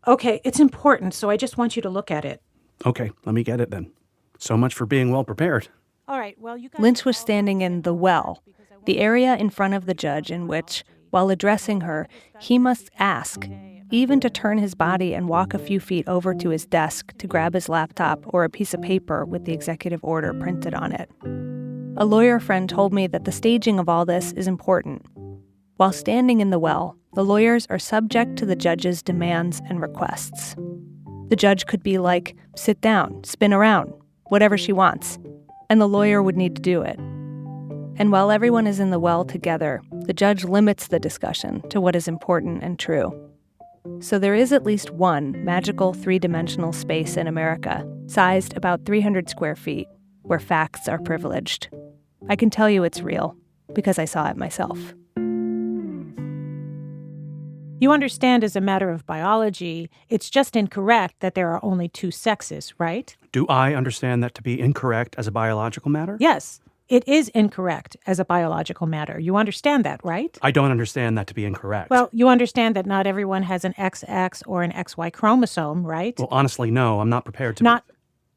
Okay, it's important, so I just want you to look at it. Okay, let me get it then. So much for being well prepared. All right, well, you guys... Lynch was standing in the well, the area in front of the judge in which, while addressing her, he must ask, even to turn his body and walk a few feet over to his desk to grab his laptop or a piece of paper with the executive order printed on it. A lawyer friend told me that the staging of all this is important. While standing in the well, the lawyers are subject to the judge's demands and requests. The judge could be like, sit down, spin around, whatever she wants, and the lawyer would need to do it. And while everyone is in the well together, the judge limits the discussion to what is important and true. So there is at least one magical three-dimensional space in America, sized about 300 square feet, where facts are privileged. I can tell you it's real, because I saw it myself. You understand, as a matter of biology, it's just incorrect that there are only two sexes, right? Do I understand that to be incorrect as a biological matter? Yes, it is incorrect as a biological matter. You understand that, right? I don't understand that to be incorrect. Well, you understand that not everyone has an XX or an XY chromosome, right? Well, honestly, no, I'm not prepared to...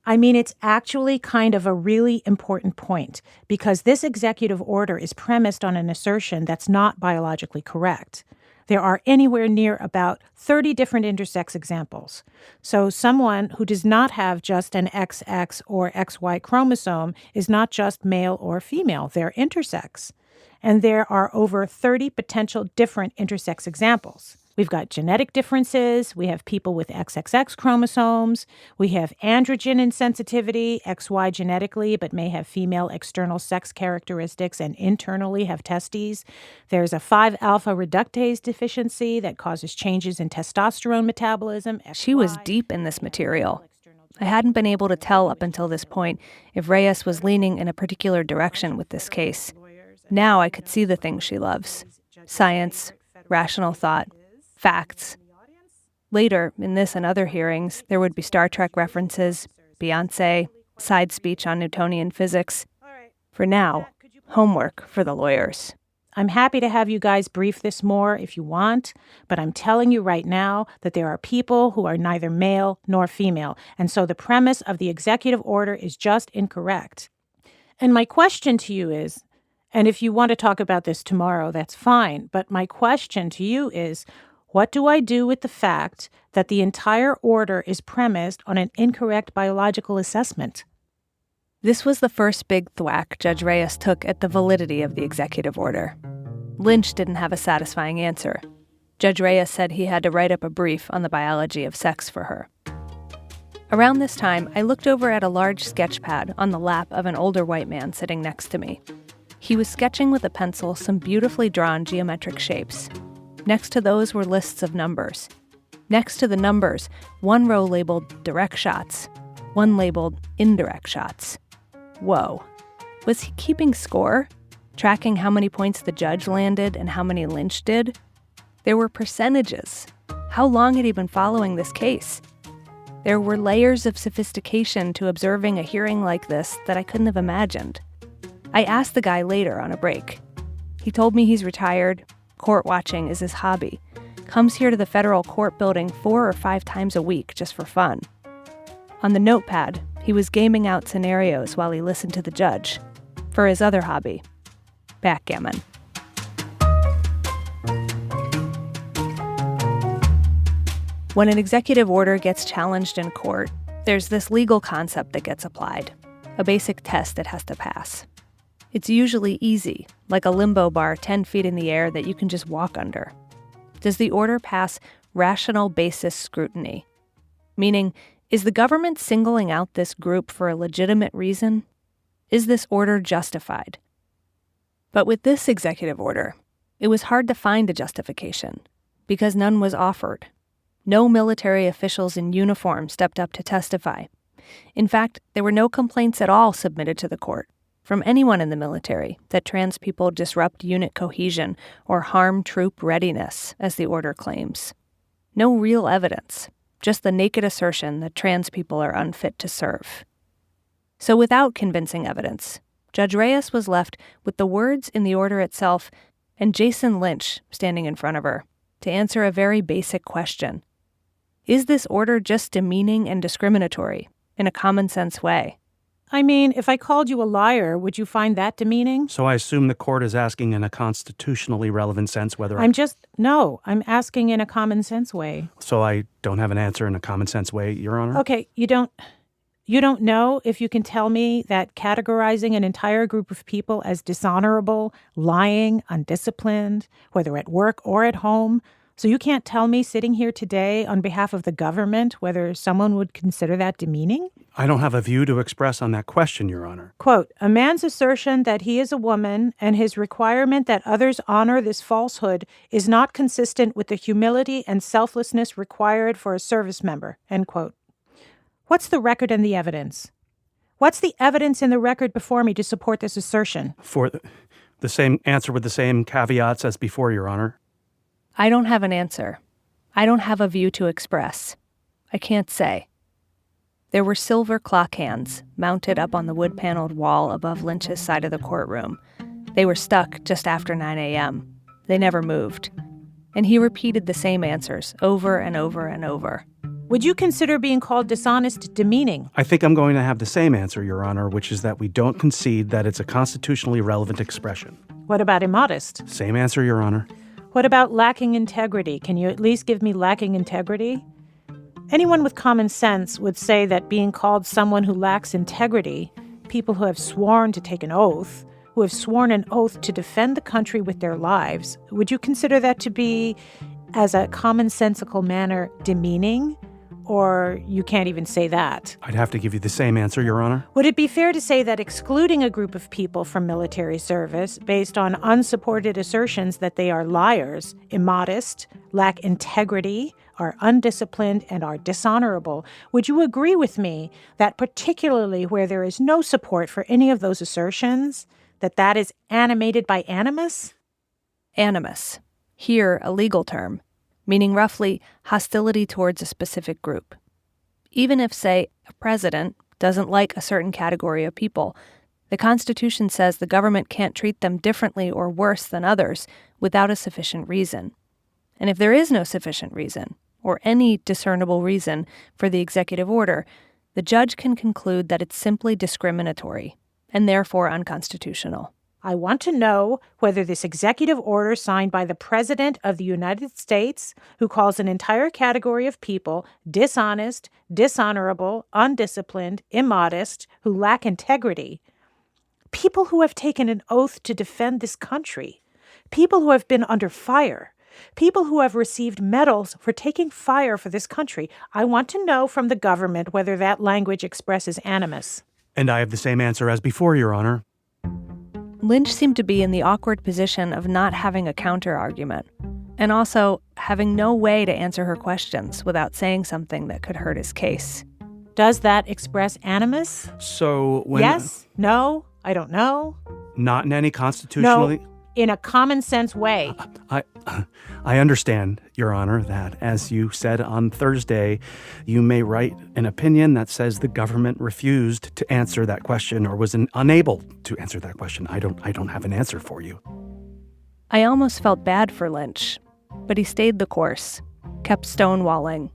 It's actually kind of a really important point, because this executive order is premised on an assertion that's not biologically correct. There are anywhere near about 30 different intersex examples. So someone who does not have just an XX or XY chromosome is not just male or female, they're intersex. And there are over 30 potential different intersex examples. We've got genetic differences, we have people with XXX chromosomes, we have androgen insensitivity, XY genetically, but may have female external sex characteristics and internally have testes. There's a 5-alpha reductase deficiency that causes changes in testosterone metabolism. She was deep in this material. I hadn't been able to tell up until this point if Reyes was leaning in a particular direction with this case. Now I could see the things she loves: science, rational thought, facts. Later, in this and other hearings, there would be Star Trek references, Beyoncé, side speech on Newtonian physics. For now, homework for the lawyers. I'm happy to have you guys brief this more if you want, but I'm telling you right now that there are people who are neither male nor female, and so the premise of the executive order is just incorrect. And my question to you is, and if you want to talk about this tomorrow, that's fine, but my question to you is, what do I do with the fact that the entire order is premised on an incorrect biological assessment? This was the first big thwack Judge Reyes took at the validity of the executive order. Lynch didn't have a satisfying answer. Judge Reyes said he had to write up a brief on the biology of sex for her. Around this time, I looked over at a large sketch pad on the lap of an older white man sitting next to me. He was sketching with a pencil some beautifully drawn geometric shapes. Next to those were lists of numbers. Next to the numbers, one row labeled direct shots, one labeled indirect shots. Whoa. Was he keeping score? Tracking how many points the judge landed and how many Lynch did? There were percentages. How long had he been following this case? There were layers of sophistication to observing a hearing like this that I couldn't have imagined. I asked the guy later on a break. He told me he's retired, court watching is his hobby, comes here to the federal court building 4 or 5 times a week just for fun. On the notepad, he was gaming out scenarios while he listened to the judge, for his other hobby, backgammon. When an executive order gets challenged in court, there's this legal concept that gets applied, a basic test it has to pass. It's usually easy, like a limbo bar 10 feet in the air that you can just walk under. Does the order pass rational basis scrutiny? Meaning, is the government singling out this group for a legitimate reason? Is this order justified? But with this executive order, it was hard to find a justification, because none was offered. No military officials in uniform stepped up to testify. In fact, there were no complaints at all submitted to the court from anyone in the military that trans people disrupt unit cohesion or harm troop readiness, as the order claims. No real evidence, just the naked assertion that trans people are unfit to serve. So without convincing evidence, Judge Reyes was left with the words in the order itself and Jason Lynch standing in front of her to answer a very basic question. Is this order just demeaning and discriminatory in a common-sense way? I mean, if I called you a liar, would you find that demeaning? So I assume the court is asking in a constitutionally relevant sense whether I'm asking in a common sense way. So I don't have an answer in a common sense way, Your Honor? Okay, you don't know if you can tell me that categorizing an entire group of people as dishonorable, lying, undisciplined, whether at work or at home, so you can't tell me sitting here today on behalf of the government whether someone would consider that demeaning? I don't have a view to express on that question, Your Honor. Quote, a man's assertion that he is a woman and his requirement that others honor this falsehood is not consistent with the humility and selflessness required for a service member, end quote. What's the record and the evidence? What's the evidence in the record before me to support this assertion? For the same answer with the same caveats as before, Your Honor. I don't have an answer. I don't have a view to express. I can't say. There were silver clock hands mounted up on the wood-paneled wall above Lynch's side of the courtroom. They were stuck just after 9 a.m. They never moved. And he repeated the same answers over and over and over. Would you consider being called dishonest demeaning? I think I'm going to have the same answer, Your Honor, which is that we don't concede that it's a constitutionally relevant expression. What about immodest? Same answer, Your Honor. What about lacking integrity? Can you at least give me lacking integrity? Anyone with common sense would say that being called someone who lacks integrity, people who have sworn to take an oath, who have sworn an oath to defend the country with their lives, would you consider that to be, as a commonsensical manner, demeaning? Or you can't even say that? I'd have to give you the same answer, Your Honor. Would it be fair to say that excluding a group of people from military service based on unsupported assertions that they are liars, immodest, lack integrity, are undisciplined, and are dishonorable, would you agree with me that particularly where there is no support for any of those assertions, that is animated by animus? Animus. Here, a legal term, meaning roughly hostility towards a specific group. Even if, say, a president doesn't like a certain category of people, the Constitution says the government can't treat them differently or worse than others without a sufficient reason. And if there is no sufficient reason, or any discernible reason for the executive order, the judge can conclude that it's simply discriminatory and therefore unconstitutional. I want to know whether this executive order signed by the President of the United States, who calls an entire category of people dishonest, dishonorable, undisciplined, immodest, who lack integrity, people who have taken an oath to defend this country, people who have been under fire, people who have received medals for taking fire for this country. I want to know from the government whether that language expresses animus. And I have the same answer as before, Your Honor. Lynch seemed to be in the awkward position of not having a counter-argument, and also having no way to answer her questions without saying something that could hurt his case. Does that express animus? So when... Yes? No? I don't know? Not in any constitutionally... No, in a common sense way. I understand, Your Honor, that, as you said on Thursday, you may write an opinion that says the government refused to answer that question or was unable to answer that question. I don't have an answer for you. I almost felt bad for Lynch, but he stayed the course, kept stonewalling,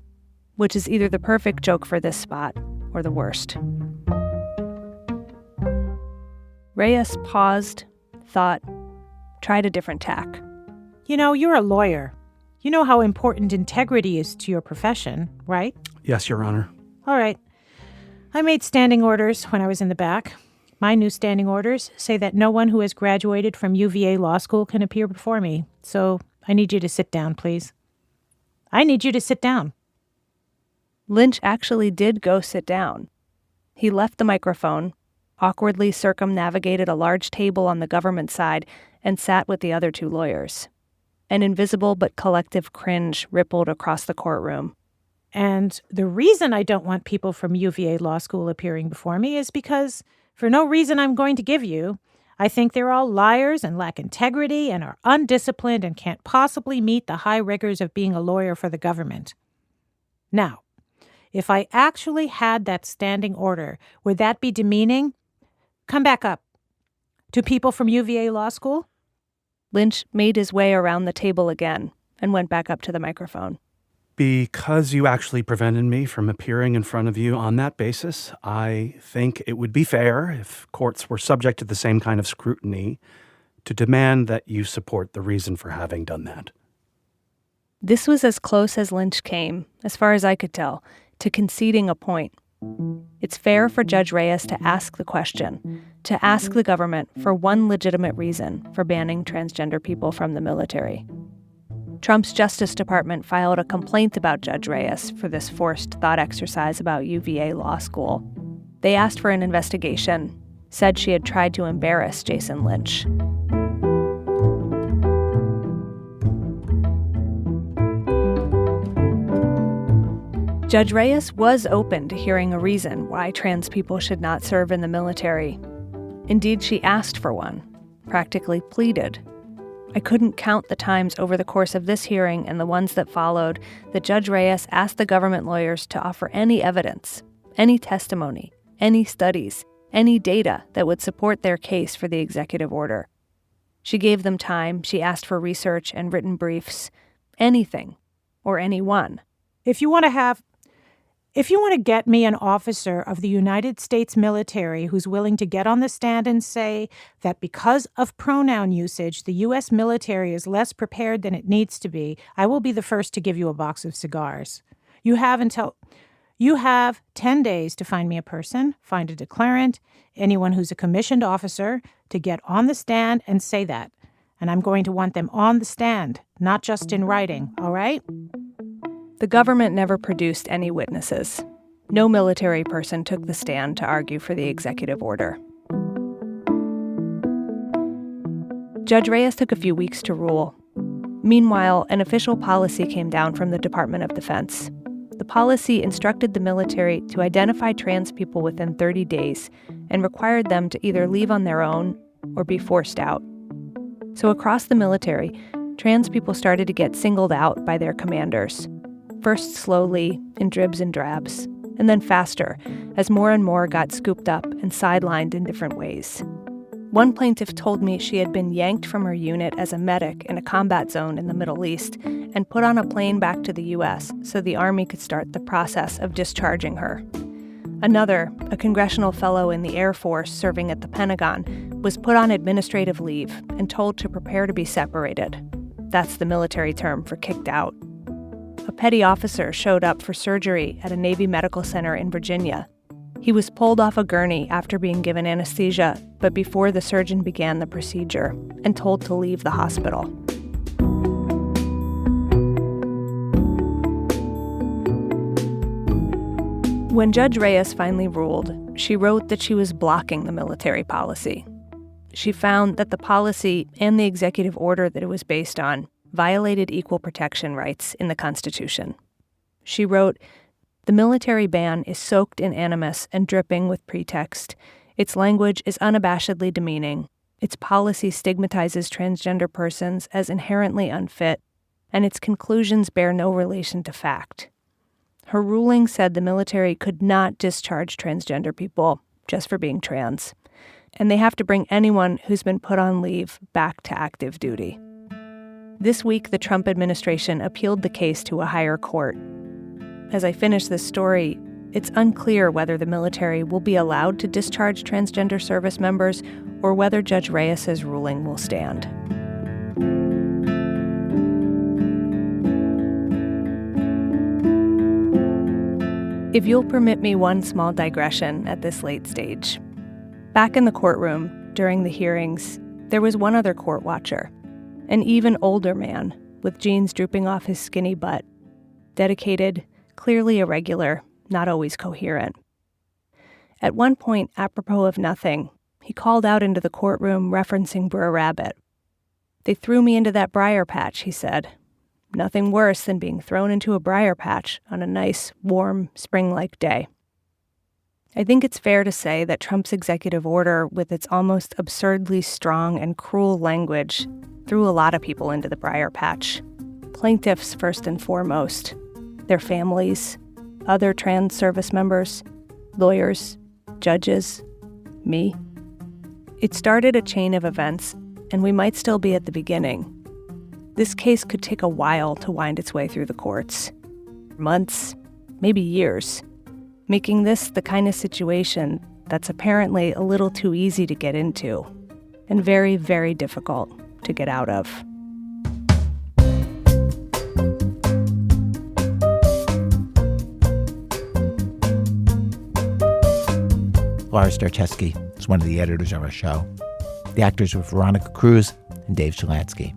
which is either the perfect joke for this spot or the worst. Reyes paused, thought, tried a different tack. You know, you're a lawyer. You know how important integrity is to your profession, right? Yes, Your Honor. All right. I made standing orders when I was in the back. My new standing orders say that no one who has graduated from UVA Law School can appear before me. So I need you to sit down, please. I need you to sit down. Lynch actually did go sit down. He left the microphone, awkwardly circumnavigated a large table on the government side, and sat with the other two lawyers. An invisible but collective cringe rippled across the courtroom. And the reason I don't want people from UVA Law School appearing before me is because, for no reason I'm going to give you, I think they're all liars and lack integrity and are undisciplined and can't possibly meet the high rigors of being a lawyer for the government. Now, if I actually had that standing order, would that be demeaning? Come back up. To people from UVA Law School? Lynch made his way around the table again and went back up to the microphone. Because you actually prevented me from appearing in front of you on that basis, I think it would be fair, if courts were subject to the same kind of scrutiny, to demand that you support the reason for having done that. This was as close as Lynch came, as far as I could tell, to conceding a point. It's fair for Judge Reyes to ask the question, to ask the government for one legitimate reason for banning transgender people from the military. Trump's Justice Department filed a complaint about Judge Reyes for this forced thought exercise about UVA Law School. They asked for an investigation, said she had tried to embarrass Jason Lynch. Judge Reyes was open to hearing a reason why trans people should not serve in the military. Indeed, she asked for one, practically pleaded. I couldn't count the times over the course of this hearing and the ones that followed that Judge Reyes asked the government lawyers to offer any evidence, any testimony, any studies, any data that would support their case for the executive order. She gave them time, she asked for research and written briefs, anything, or anyone. If you want to get me an officer of the United States military who's willing to get on the stand and say that because of pronoun usage, the U.S. military is less prepared than it needs to be, I will be the first to give you a box of cigars. You have 10 days to find me a person, find a declarant, anyone who's a commissioned officer, to get on the stand and say that. And I'm going to want them on the stand, not just in writing, all right? The government never produced any witnesses. No military person took the stand to argue for the executive order. Judge Reyes took a few weeks to rule. Meanwhile, an official policy came down from the Department of Defense. The policy instructed the military to identify trans people within 30 days and required them to either leave on their own or be forced out. So across the military, trans people started to get singled out by their commanders. First slowly, in dribs and drabs, and then faster, as more and more got scooped up and sidelined in different ways. One plaintiff told me she had been yanked from her unit as a medic in a combat zone in the Middle East and put on a plane back to the U.S. so the Army could start the process of discharging her. Another, a congressional fellow in the Air Force serving at the Pentagon, was put on administrative leave and told to prepare to be separated. That's the military term for kicked out. A petty officer showed up for surgery at a Navy medical center in Virginia. He was pulled off a gurney after being given anesthesia, but before the surgeon began the procedure, and told to leave the hospital. When Judge Reyes finally ruled, she wrote that she was blocking the military policy. She found that the policy and the executive order that it was based on violated equal protection rights in the Constitution. She wrote, "The military ban is soaked in animus and dripping with pretext. Its language is unabashedly demeaning. Its policy stigmatizes transgender persons as inherently unfit, and its conclusions bear no relation to fact." Her ruling said the military could not discharge transgender people just for being trans, and they have to bring anyone who's been put on leave back to active duty. This week, the Trump administration appealed the case to a higher court. As I finish this story, it's unclear whether the military will be allowed to discharge transgender service members or whether Judge Reyes's ruling will stand. If you'll permit me one small digression at this late stage. Back in the courtroom, during the hearings, there was one other court watcher. An even older man, with jeans drooping off his skinny butt. Dedicated, clearly irregular, not always coherent. At one point, apropos of nothing, he called out into the courtroom referencing Brer Rabbit. "They threw me into that briar patch," he said. Nothing worse than being thrown into a briar patch on a nice, warm, spring-like day. I think it's fair to say that Trump's executive order, with its almost absurdly strong and cruel language, threw a lot of people into the briar patch. Plaintiffs first and foremost, their families, other trans service members, lawyers, judges, me. It started a chain of events, and we might still be at the beginning. This case could take a while to wind its way through the courts. Months, maybe years, making this the kind of situation that's apparently a little too easy to get into and very, very difficult to get out of. Laura Starecheski is one of the editors of our show. The actors were Veronica Cruz and Dave Shalansky.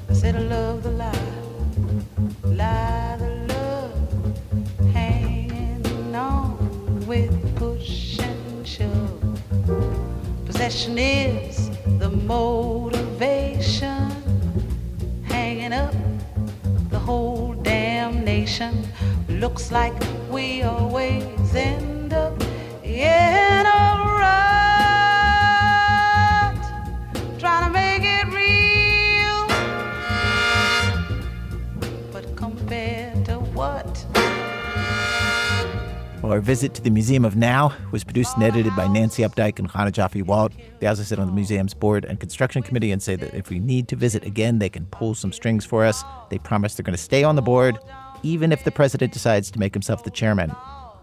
I said I love the lie, lie the love, hanging on with push and shove. Possession is the motivation, hanging up the whole damn nation. Looks like we always end up in a rut, trying to make it real. But compared to what? Well, our visit to the Museum of Now was produced and edited by Nancy Updike and Hannah Jaffe-Walt. They also sit on the museum's board and construction committee and say that if we need to visit again, they can pull some strings for us. They promise they're going to stay on the board, even if the president decides to make himself the chairman.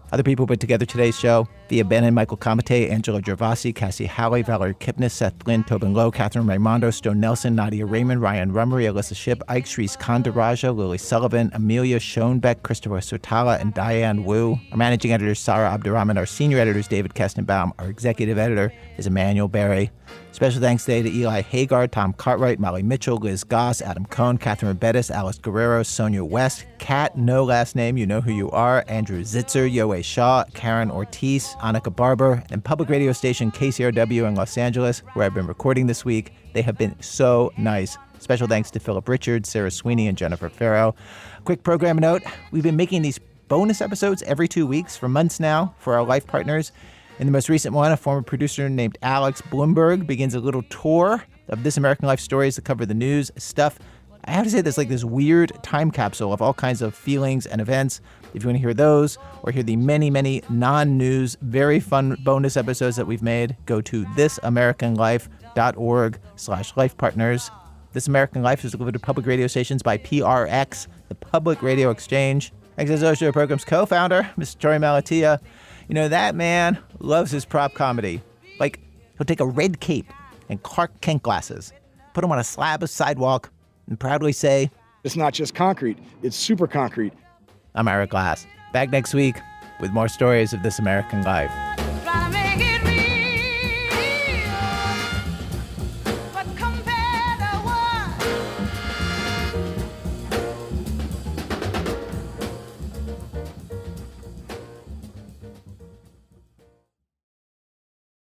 Other people put together today's show: Via Benin, Michael Kamate, Angela Gervasi, Cassie Halley, Valerie Kipnis, Seth Lynn, Tobin Lowe, Catherine Raimondo, Stone Nelson, Nadia Raymond, Ryan Rummery, Alyssa Shipp, Ike Shrees Kandaraja, Lily Sullivan, Amelia Schoenbeck, Christopher Sotala, and Diane Wu. Our managing editor is Sarah Abdurrahman. Our senior editor is David Kestenbaum. Our executive editor is Emmanuel Berry. Special thanks today to Eli Hagar, Tom Cartwright, Molly Mitchell, Liz Goss, Adam Cohn, Catherine Bettis, Alice Guerrero, Sonia West, Kat, no last name, you know who you are, Andrew Zitzer, Yoe Shaw, Karen Ortiz, Annika Barber, and public radio station KCRW in Los Angeles, where I've been recording this week. They have been so nice. Special thanks to Philip Richards, Sarah Sweeney, and Jennifer Farrow. Quick program note: we've been making these bonus episodes every 2 weeks for months now for our life partners. In the most recent one, a former producer named Alex Bloomberg begins a little tour of This American Life stories that cover the news stuff. I have to say, there's like this weird time capsule of all kinds of feelings and events. If you want to hear those or hear the many, many non-news, very fun bonus episodes that we've made, go to thisamericanlife.org/lifepartners. This American Life is delivered to public radio stations by PRX, the Public Radio Exchange. Thanks as always to our program's co-founder, Mr. Tori Malatia. You know, that man loves his prop comedy. Like, he'll take a red cape and Clark Kent glasses, put them on a slab of sidewalk, and proudly say, "It's not just concrete, it's super concrete." I'm Ira Glass. Back next week with more stories of This American Life.